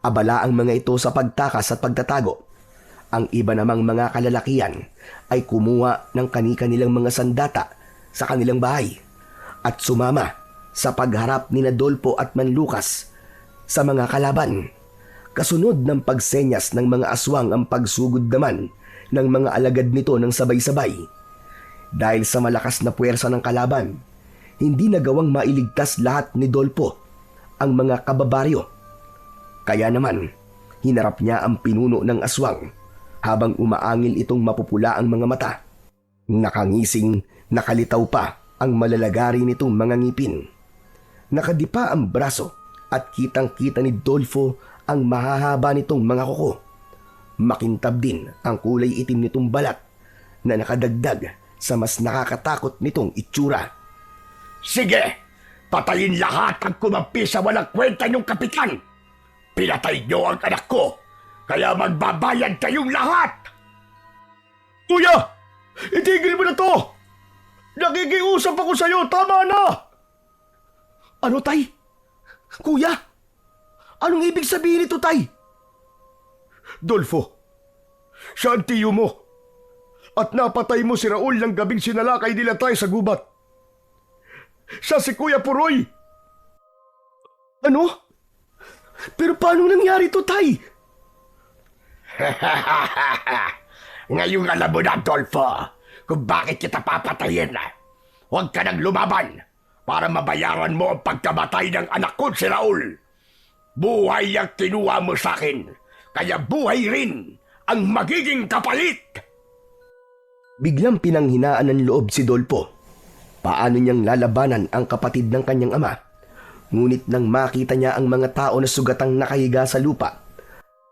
Abala ang mga ito sa pagtakas at pagtatago. Ang iba namang mga kalalakihan ay kumuha ng kani-kanilang mga sandata sa kanilang bahay at sumama sa pagharap ni Dolpo at Manlukas sa mga kalaban. Kasunod ng pagsenyas ng mga aswang ang pagsugod naman ng mga alagad nito ng sabay-sabay. Dahil sa malakas na puwersa ng kalaban, hindi nagawang mailigtas lahat ni Dolpo ang mga kababaryo. Kaya naman, hinarap niya ang pinuno ng aswang habang umaangil itong mapupula ang mga mata. Nakangising, nakalitaw pa ang malalagari nitong mga ngipin. Nakadipa ang braso at kitang-kita ni Dolfo ang mahahaba nitong mga kuko. Makintab din ang kulay itim nitong balat na nakadagdag sa mas nakakatakot nitong itsura. Sige, patayin lahat ang kumampi sa walang kwenta niyong kapitan. Pinatay niyo ang anak ko, kaya magbabayad kayong lahat! Kuya! Itigil mo na to! Nakikiusap ako sa'yo! Tama na! Ano, Tay? Kuya? Anong ibig sabihin nito, Tay? Dolfo, siya ang tiyo mo. At napatay mo si Raul ng gabing sinalakay nila tayo sa gubat. Siya si Kuya Puroy. Ano? Pero paano nangyari to, Tay? Ngayong alam mo na, Dolfo, kung bakit kita papatayin. Huwag ka nang lumaban para mabayaran mo ang pagkamatay ng anak ko si Raul. Buhay ang kinuha mo sa akin, kaya buhay rin ang magiging kapalit. Biglang pinanghinaan ng loob si Dolpo. Paano niyang lalabanan ang kapatid ng kanyang ama? Ngunit nang makita niya ang mga tao na sugatang nakahiga sa lupa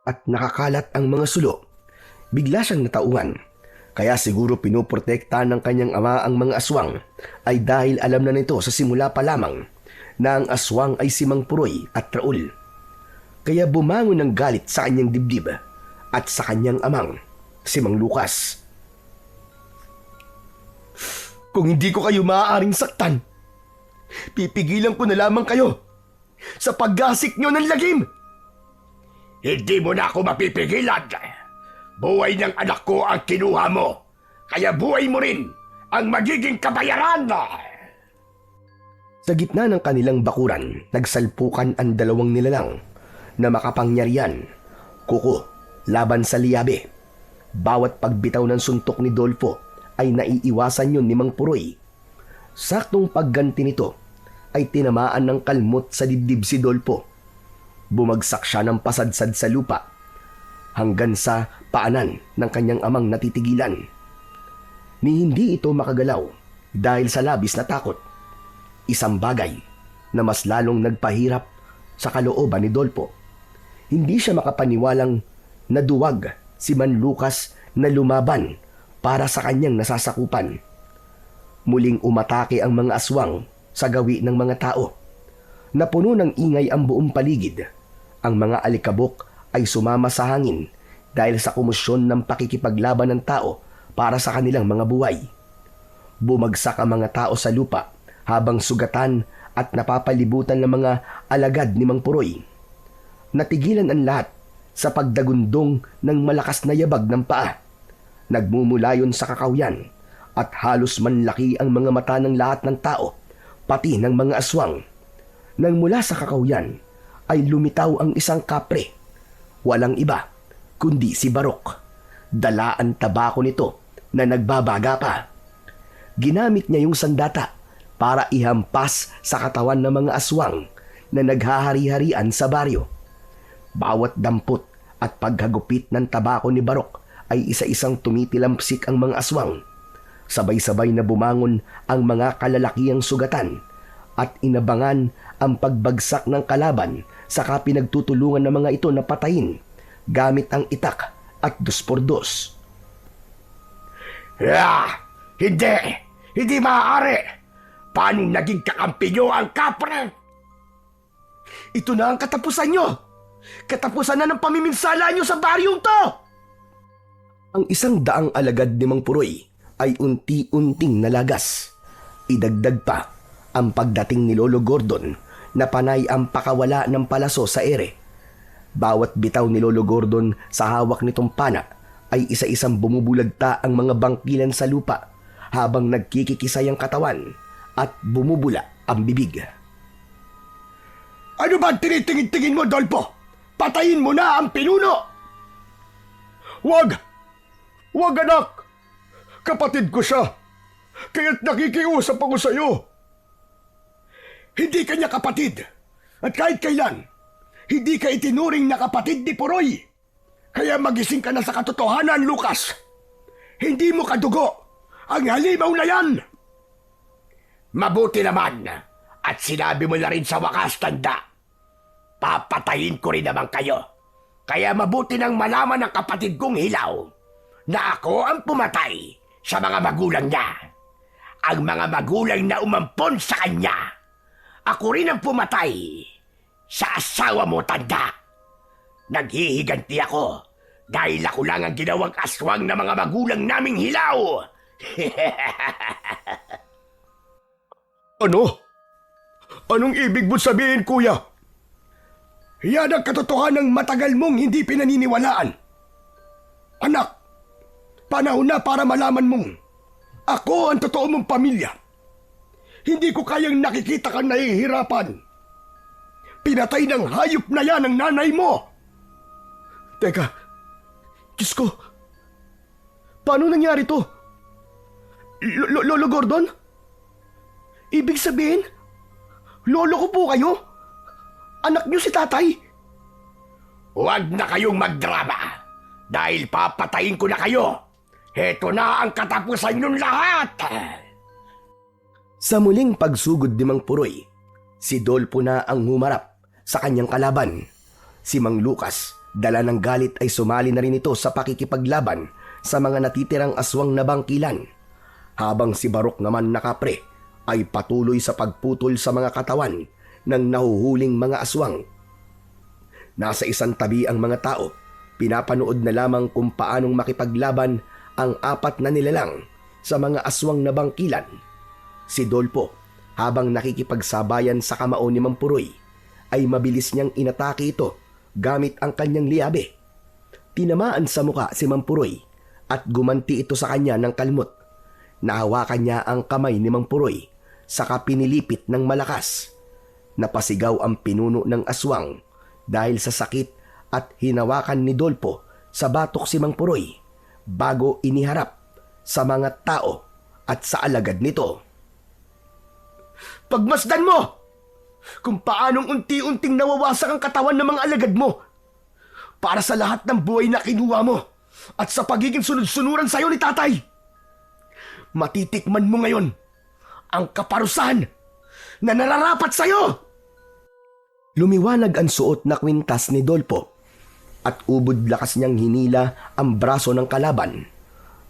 at nakakalat ang mga sulo, bigla siyang natauhan. Kaya siguro pinoprotektahan ng kanyang ama ang mga aswang ay dahil alam na nito sa simula pa lamang na ang aswang ay si Mang Puroy at Raul. Kaya bumangon ng galit sa kanyang dibdib at sa kanyang amang, si Mang Lukas. Kung hindi ko kayo maaaring saktan, pipigilan ko na lamang kayo sa paggasik nyo ng lagim. Hindi mo na ako mapipigilan. Buhay ng anak ko ang kinuha mo, kaya buhay mo rin ang magiging kabayaran. Sa gitna ng kanilang bakuran, nagsalpukan ang dalawang nilalang na makapangyarihan, kuko laban sa liyabe. Bawat pagbitaw ng suntok ni Dolfo ay naiiwasan yun ni Mang Puroy. Saktong pagganti nito ay tinamaan ng kalmot sa dibdib si Dolfo. Bumagsak siya ng pasadsad sa lupa hanggang sa paanan ng kanyang amang natitigilan. Ni hindi ito makagalaw dahil sa labis na takot. Isang bagay na mas lalong nagpahirap sa kalooban ni Dolfo. Hindi siya makapaniwalang naduwag si Man Lucas na lumaban para sa kanyang nasasakupan. Muling umatake ang mga aswang sa gawi ng mga tao. Napuno ng ingay ang buong paligid. Ang mga alikabok ay sumama sa hangin dahil sa komosyon ng pakikipaglaban ng tao para sa kanilang mga buhay. Bumagsak ang mga tao sa lupa habang sugatan at napapalibutan ng mga alagad ni Mang Puroy. Natigilan ang lahat sa pagdagundong ng malakas na yabag ng paa. Nagmumulayon sa kakawyan at halos manlaki ang mga mata ng lahat ng tao, pati ng mga aswang. Nang mula sa kakawyan ay lumitaw ang isang kapre. Walang iba kundi si Barok. Dala ang tabako nito na nagbabaga pa. Ginamit niya yung sandata para ihampas sa katawan ng mga aswang na naghahari-harian sa baryo. Bawat dampot at paghagupit ng tabako ni Barok ay isa-isang tumitilampsik ang mga aswang. Sabay-sabay na bumangon ang mga kalalakihang sugatan at inabangan ang pagbagsak ng kalaban, saka pinagtutulungan ng mga ito na patayin gamit ang itak at 2x2. Hindi maaari. Paano naging kakampi nyo ang kapre? Ito na ang katapusan nyo! Katapusan na ng pamiminsala nyo sa baryong to! Ang 100 alagad ni Mang Puroy ay unti-unting nalagas. Idagdag pa ang pagdating ni Lolo Gordon na panay ang pakawala ng palaso sa ere. Bawat bitaw ni Lolo Gordon sa hawak nitong pana ay isa-isang bumubulagta ang mga bangkilan sa lupa habang nagkikikisay ang katawan at bumubula ang bibig. Ano ba tinitingin-tingin mo, Dolpo? Patayin mo na ang pinuno! Wag! Wag, anak! Kapatid ko siya! Kaya't nakikiusap ako sa'yo! Hindi kanya kapatid! At kahit kailan, hindi ka itinuring na kapatid ni Puroy! Kaya magising ka na sa katotohanan, Lucas! Hindi mo kadugo ang halimaw na yan! Mabuti naman at sinabi mo na rin sa wakas, tanda. Papatayin ko rin naman kayo. Kaya mabuti nang malaman ng kapatid kong Hilaw na ako ang pumatay sa mga magulang niya. Ang mga magulang na umampon sa kanya. Ako rin ang pumatay sa asawa mo, tanda. Naghihiganti ako dahil ako lang ang ginawang aswang ng mga magulang naming Hilaw. Ano? Anong ibig mo sabihin, kuya? Yan ang katotohanang matagal mong hindi pinaniniwalaan. Anak, panahon na para malaman mong ako ang totoo mong pamilya. Hindi ko kayang nakikita kang nahihirapan. Pinatay ng hayop na yan ang nanay mo. Teka, Diyos ko, paano nangyari to? Lolo Gordon? Ibig sabihin, lolo ko po kayo? Anak niyo si tatay? Huwag na kayong magdrama dahil papatayin ko na kayo. Heto na ang katapusan niyong lahat. Sa muling pagsugod ni Mang Puroy, si Dolpo na ang humarap sa kanyang kalaban. Si Mang Lucas, dala ng galit ay sumali na rin ito sa pakikipaglaban sa mga natitirang aswang na bangkilan. Habang si Barok naman na kapre ay patuloy sa pagputol sa mga katawan ng nahuhuling mga aswang. Nasa isang tabi ang mga tao, pinapanood na lamang kung paanong makipaglaban ang 4 na nilalang sa mga aswang na bangkilan. Si Dolpo, habang nakikipagsabayan sa kamao ni Mang Puroy, ay mabilis niyang inatake ito gamit ang kanyang liabe. Tinamaan sa muka si Mang Puroy at gumanti ito sa kanya ng kalmot. Nahawakan niya ang kamay ni Mang Puroy saka pinilipit ng malakas. Napasigaw ang pinuno ng aswang dahil sa sakit at hinawakan ni Dolpo sa batok si Mang Puroy bago iniharap sa mga tao at sa alagad nito. Pagmasdan mo kung paanong unti-unting nawawasak ang katawan ng mga alagad mo para sa lahat ng buhay na kinuha mo at sa pagiging sunod-sunuran sa'yo ni tatay. Matitikman mo ngayon ang kaparusahan na nararapat sa'yo. Lumiwanag ang suot na kwintas ni Dolpo at ubod lakas niyang hinila ang braso ng kalaban.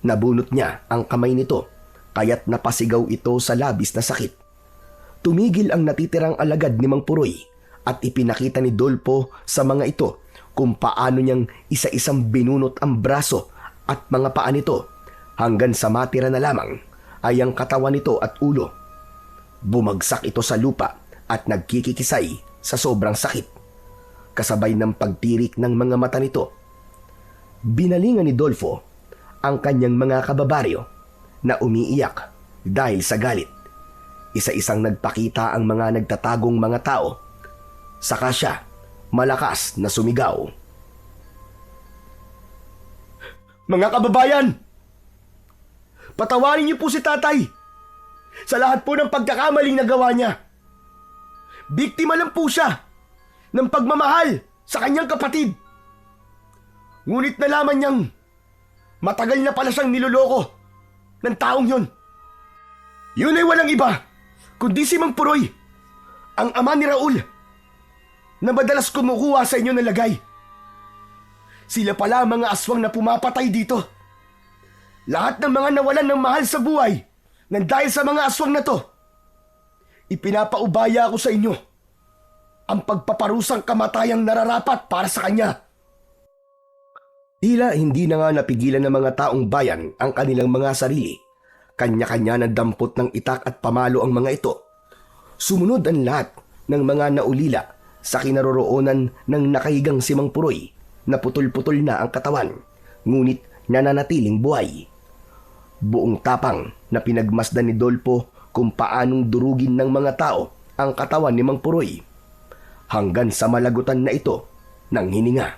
Nabunot niya ang kamay nito kaya't napasigaw ito sa labis na sakit. Tumigil ang natitirang alagad ni Mang Puroy at ipinakita ni Dolpo sa mga ito kung paano niyang isa-isang binunot ang braso at mga paa nito hanggang sa matira na lamang ay ang katawan nito at ulo. Bumagsak ito sa lupa at nagkikikisay sa sobrang sakit, kasabay ng pagtirik ng mga mata nito. Binalingan ni Dolfo ang kanyang mga kababaryo na umiiyak dahil sa galit. Isa-isang nagpakita ang mga nagtatagong mga tao. Saka siya malakas na sumigaw. Mga kababayan, patawarin niyo po si tatay sa lahat po ng pagkakamaling nagawa niya. Biktima lang po siya ng pagmamahal sa kanyang kapatid. Ngunit nalaman niyang matagal na pala siyang niloloko ng taong yun. Yun ay walang iba kundi si Mang Puroy, ang ama ni Raul, na madalas kumukuha sa inyo ng lagay. Sila pala ang mga aswang na pumapatay dito. Lahat ng mga nawalan ng mahal sa buhay nang dahil sa mga aswang na to. Ipinapaubaya ako sa inyo ang pagpaparusang kamatayang nararapat para sa kanya. Tila hindi na nga napigilan ng mga taong bayan ang kanilang mga sarili. Kanya-kanya ng dampot ng itak at pamalo ang mga ito. Sumunod ang lahat ng mga naulila sa kinaroroonan ng nakahigang si Mang Puroy na putol-putol na ang katawan, ngunit nananatiling buhay. Buong tapang na pinagmasdan ni Dolpo kung paanong durugin ng mga tao ang katawan ni Mang Puroy. Hanggang sa malagutan na ito ng hininga.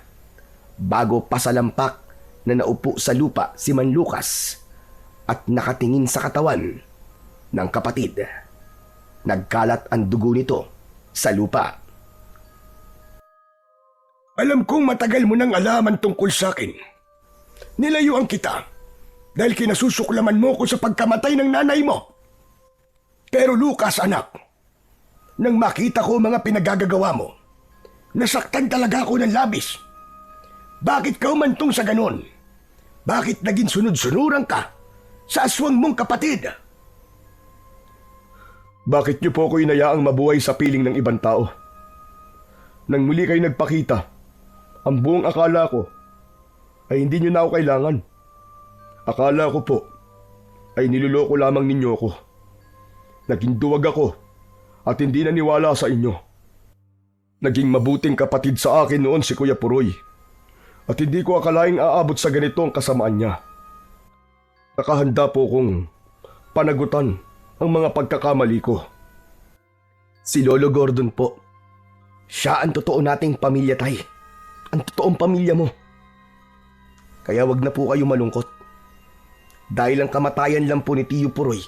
Bago pasalampak na naupo sa lupa si Man Lucas at nakatingin sa katawan ng kapatid. Nagkalat ang dugo nito sa lupa. Alam kong matagal mo nang alaman tungkol sa akin. Nilayuan kita dahil kinasusuklaman mo ko sa pagkamatay ng nanay mo. Pero Lucas, anak, nang makita ko mga pinagagagawa mo, nasaktan talaga ako ng labis. Bakit ka umantong sa ganon? Bakit naging sunod-sunuran ka sa aswang mong kapatid? Bakit niyo po ako inayaang mabuhay sa piling ng ibang tao? Nang muli kayo nagpakita, ang buong akala ko ay hindi niyo na ako kailangan. Akala ko po ay niloloko lamang ninyo ako. Naging duwag ako at hindi naniwala sa inyo. Naging mabuting kapatid sa akin noon si Kuya Puroy at hindi ko akalaing aabot sa ganito ang kasamaan niya. Nakahanda po kong panagutan ang mga pagkakamali ko. Si Lolo Gordon po. Siya ang totoo nating pamilya, tay. Ang totoong pamilya mo. Kaya wag na po kayo malungkot. Dahil ang kamatayan lang po ni Tiyo Puroy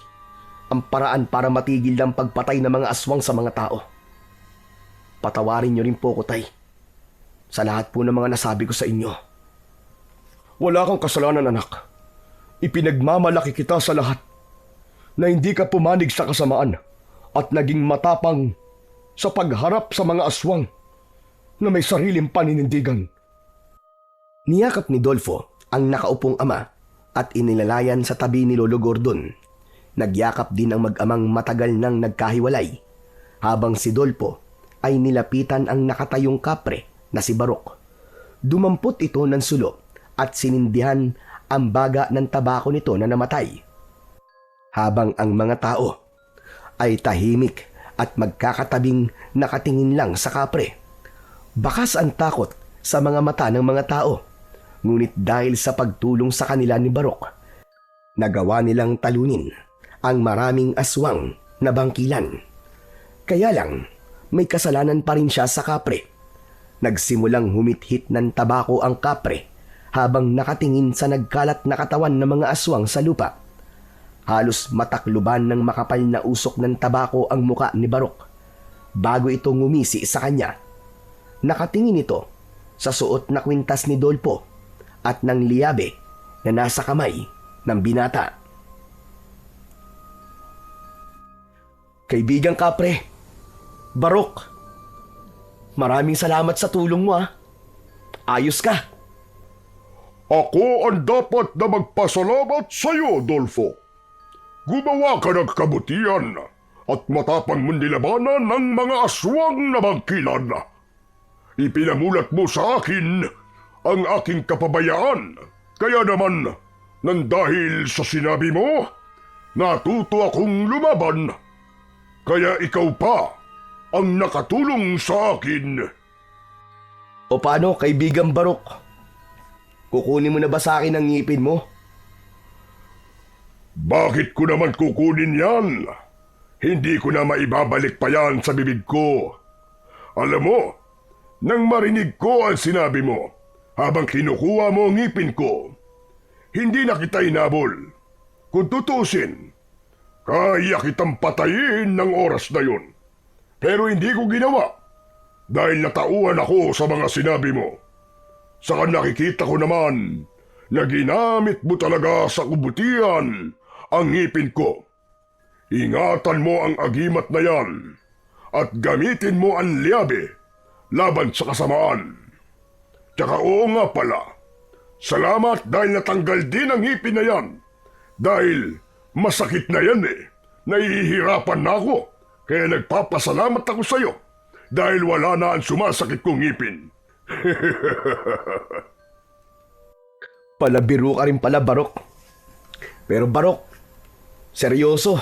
ang paraan para matigil ang pagpatay ng mga aswang sa mga tao. Patawarin niyo rin po ko, tay. Sa lahat po ng mga nasabi ko sa inyo. Wala kang kasalanan, anak. Ipinagmamalaki kita sa lahat na hindi ka pumanig sa kasamaan at naging matapang sa pagharap sa mga aswang na may sariling paninindigan. Niyakap ni Dolfo ang nakaupong ama at inilalayan sa tabi ni Lolo Gordon. Nagyakap din ang mag-amang matagal nang nagkahiwalay, habang si Dolfo ay nilapitan ang nakatayong kapre na si Barok. Dumampot ito ng sulo at sinindihan ang baga ng tabako nito na namatay. Habang ang mga tao ay tahimik at magkakatabing nakatingin lang sa kapre. Bakas ang takot sa mga mata ng mga tao, ngunit dahil sa pagtulong sa kanila ni Barok, nagawa nilang talunin ang maraming aswang na bangkilan. Kaya lang, may kasalanan pa rin siya sa kapre. Nagsimulang humithit ng tabako ang kapre habang nakatingin sa nagkalat na katawan ng mga aswang sa lupa. Halos matakluban ng makapal na usok ng tabako ang muka ni Barok bago ito ngumisi sa kanya. Nakatingin ito sa suot na kwintas ni Dolpo at ng liyabe na nasa kamay ng binata. Kaibigang kapre, Barok, maraming salamat sa tulong mo, ah. Ayos ka. Ako ang dapat na magpasalamat sa iyo, Dolfo. Gumawa ka ng kabutihan at matapang mong nilabanan ng mga aswang na bangkilan. Ipinamulat mo sa akin ang aking kapabayaan. Kaya naman, nang dahil sa sinabi mo, natuto akong lumaban. Kaya ikaw pa ang nakatulong sa akin. O paano, kaibigang Barok? Kukunin mo na ba sa akin ang ngipin mo? Bakit ko naman kukunin yan? Hindi ko na maibabalik pa yan sa bibig ko. Alam mo, nang marinig ko ang sinabi mo, habang kinukuha mo ang ngipin ko, hindi na kita inabol. Kung tutusin, kaya kitang patayin ng oras na yun. Pero hindi ko ginawa dahil natauhan ako sa mga sinabi mo. Saka nakikita ko naman na ginamit mo talaga sa kabutihan ang ngipin ko. Ingatan mo ang agimat na yan at gamitin mo ang liyabe laban sa kasamaan. Tsaka oo nga pala, salamat dahil natanggal din ang ngipin na yan. Dahil masakit na yan eh. Nahihirapan na ako, kaya nagpapasalamat ako sa'yo. dahil wala na ang sumasakit kong ngipin. Palabiro ka rin pala, Barok. Pero Barok, seryoso.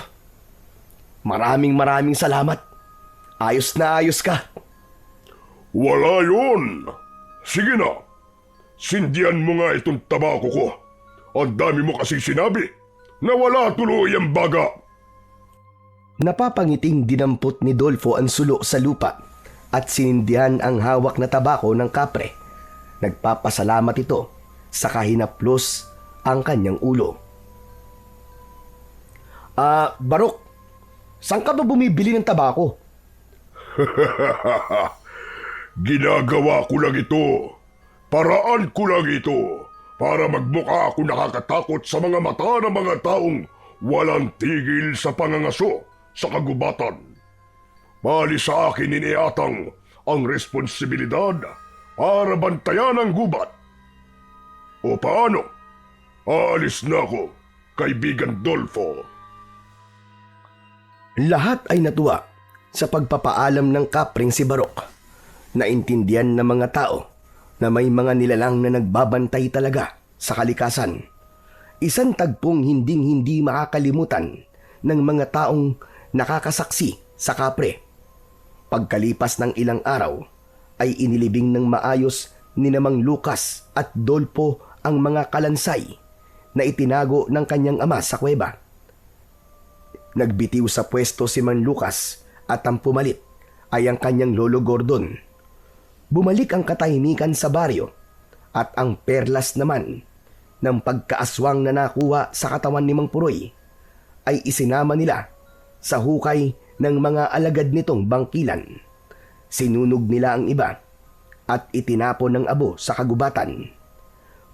Maraming salamat. Ayos na ayos ka. Wala yun. Sige na. Sindihan mo nga itong tabako ko. Ang dami mo kasing sinabi na wala tuloy ang baga. Napapangiting dinampot ni Dolfo ang sulo sa lupa at sinindihan ang hawak na tabako ng kapre. Nagpapasalamat ito sa kahinaplos ang kanyang ulo. Barok, saan ka ba bumibili ng tabako? Ginagawa ko lang ito. Paraan ko lang ito para magmukha ako nakakatakot sa mga mata ng mga taong walang tigil sa pangangaso sa kagubatan. Bali sa akin iniatang ang responsibilidad para bantayan ang gubat. O paano? Aalis na ako, kaibigan Dolfo. Lahat ay natuwa sa pagpapaalam ng kapring si Barok. Naintindihan ng mga tao na may mga nilalang na nagbabantay talaga sa kalikasan. Isang tagpong hinding-hindi makakalimutan ng mga taong nakakasaksi sa kapre. Pagkalipas ng ilang araw, ay inilibing ng maayos ni Mang Lucas at Dolfo ang mga kalansay na itinago ng kanyang ama sa kuweba. Nagbitiw sa pwesto si Mang Lucas at ang pumalit ay ang kanyang lolo Gordon. Bumalik ang katahimikan sa baryo at ang perlas naman ng pagkaaswang na nakuha sa katawan ni Mang Puroy ay isinama nila sa hukay ng mga alagad nitong bangkilan. Sinunog nila ang iba at itinapon ng abo sa kagubatan.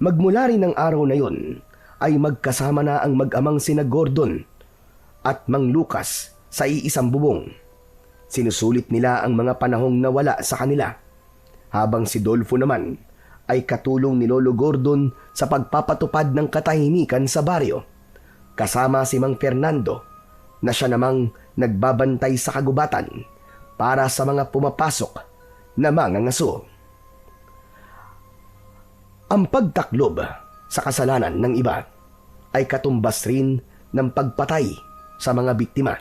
Magmula rin ng araw na yon ay magkasama na ang mag-amang sina Gordon at Mang Lucas sa iisang bubong. Sinusulit nila ang mga panahong nawala sa kanila, habang si Dolfo naman ay katulong ni Lolo Gordon sa pagpapatupad ng katahimikan sa baryo, kasama si Mang Fernando na siya namang nagbabantay sa kagubatan para sa mga pumapasok na mga ngaso. Ang pagtaklob sa kasalanan ng iba ay katumbas rin ng pagpatay sa mga biktima.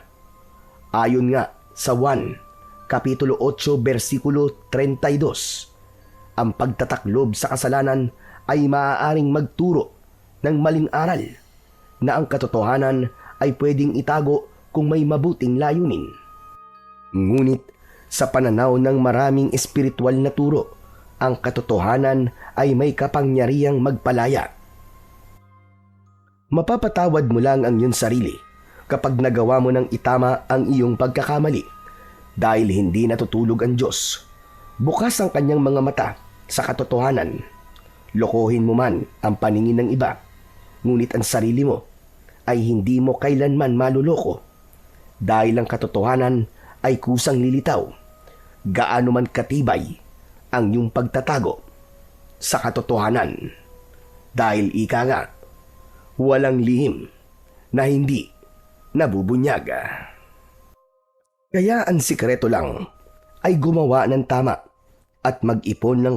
Ayon nga sa 1 Kapitulo 8, versikulo 32, ang pagtataklob sa kasalanan ay maaaring magturo ng maling aral na ang katotohanan ay pwedeng itago kung may mabuting layunin. Ngunit sa pananaw ng maraming espiritual na turo, ang katotohanan ay may kapangyarihang magpalaya. Mapapatawad mo lang ang iyong sarili kapag nagawa mo ng itama ang iyong pagkakamali. Dahil hindi natutulog ang Diyos, bukas ang kanyang mga mata sa katotohanan. Lokohin mo man ang paningin ng iba, ngunit ang sarili mo ay hindi mo kailanman maluloko. Dahil ang katotohanan ay kusang lilitaw, gaano man katibay ang iyong pagtatago sa katotohanan. Dahil ika nga, walang lihim na hindi nabubunyaga. Kaya ang sikreto lang ay gumawa ng tama at mag-ipon ng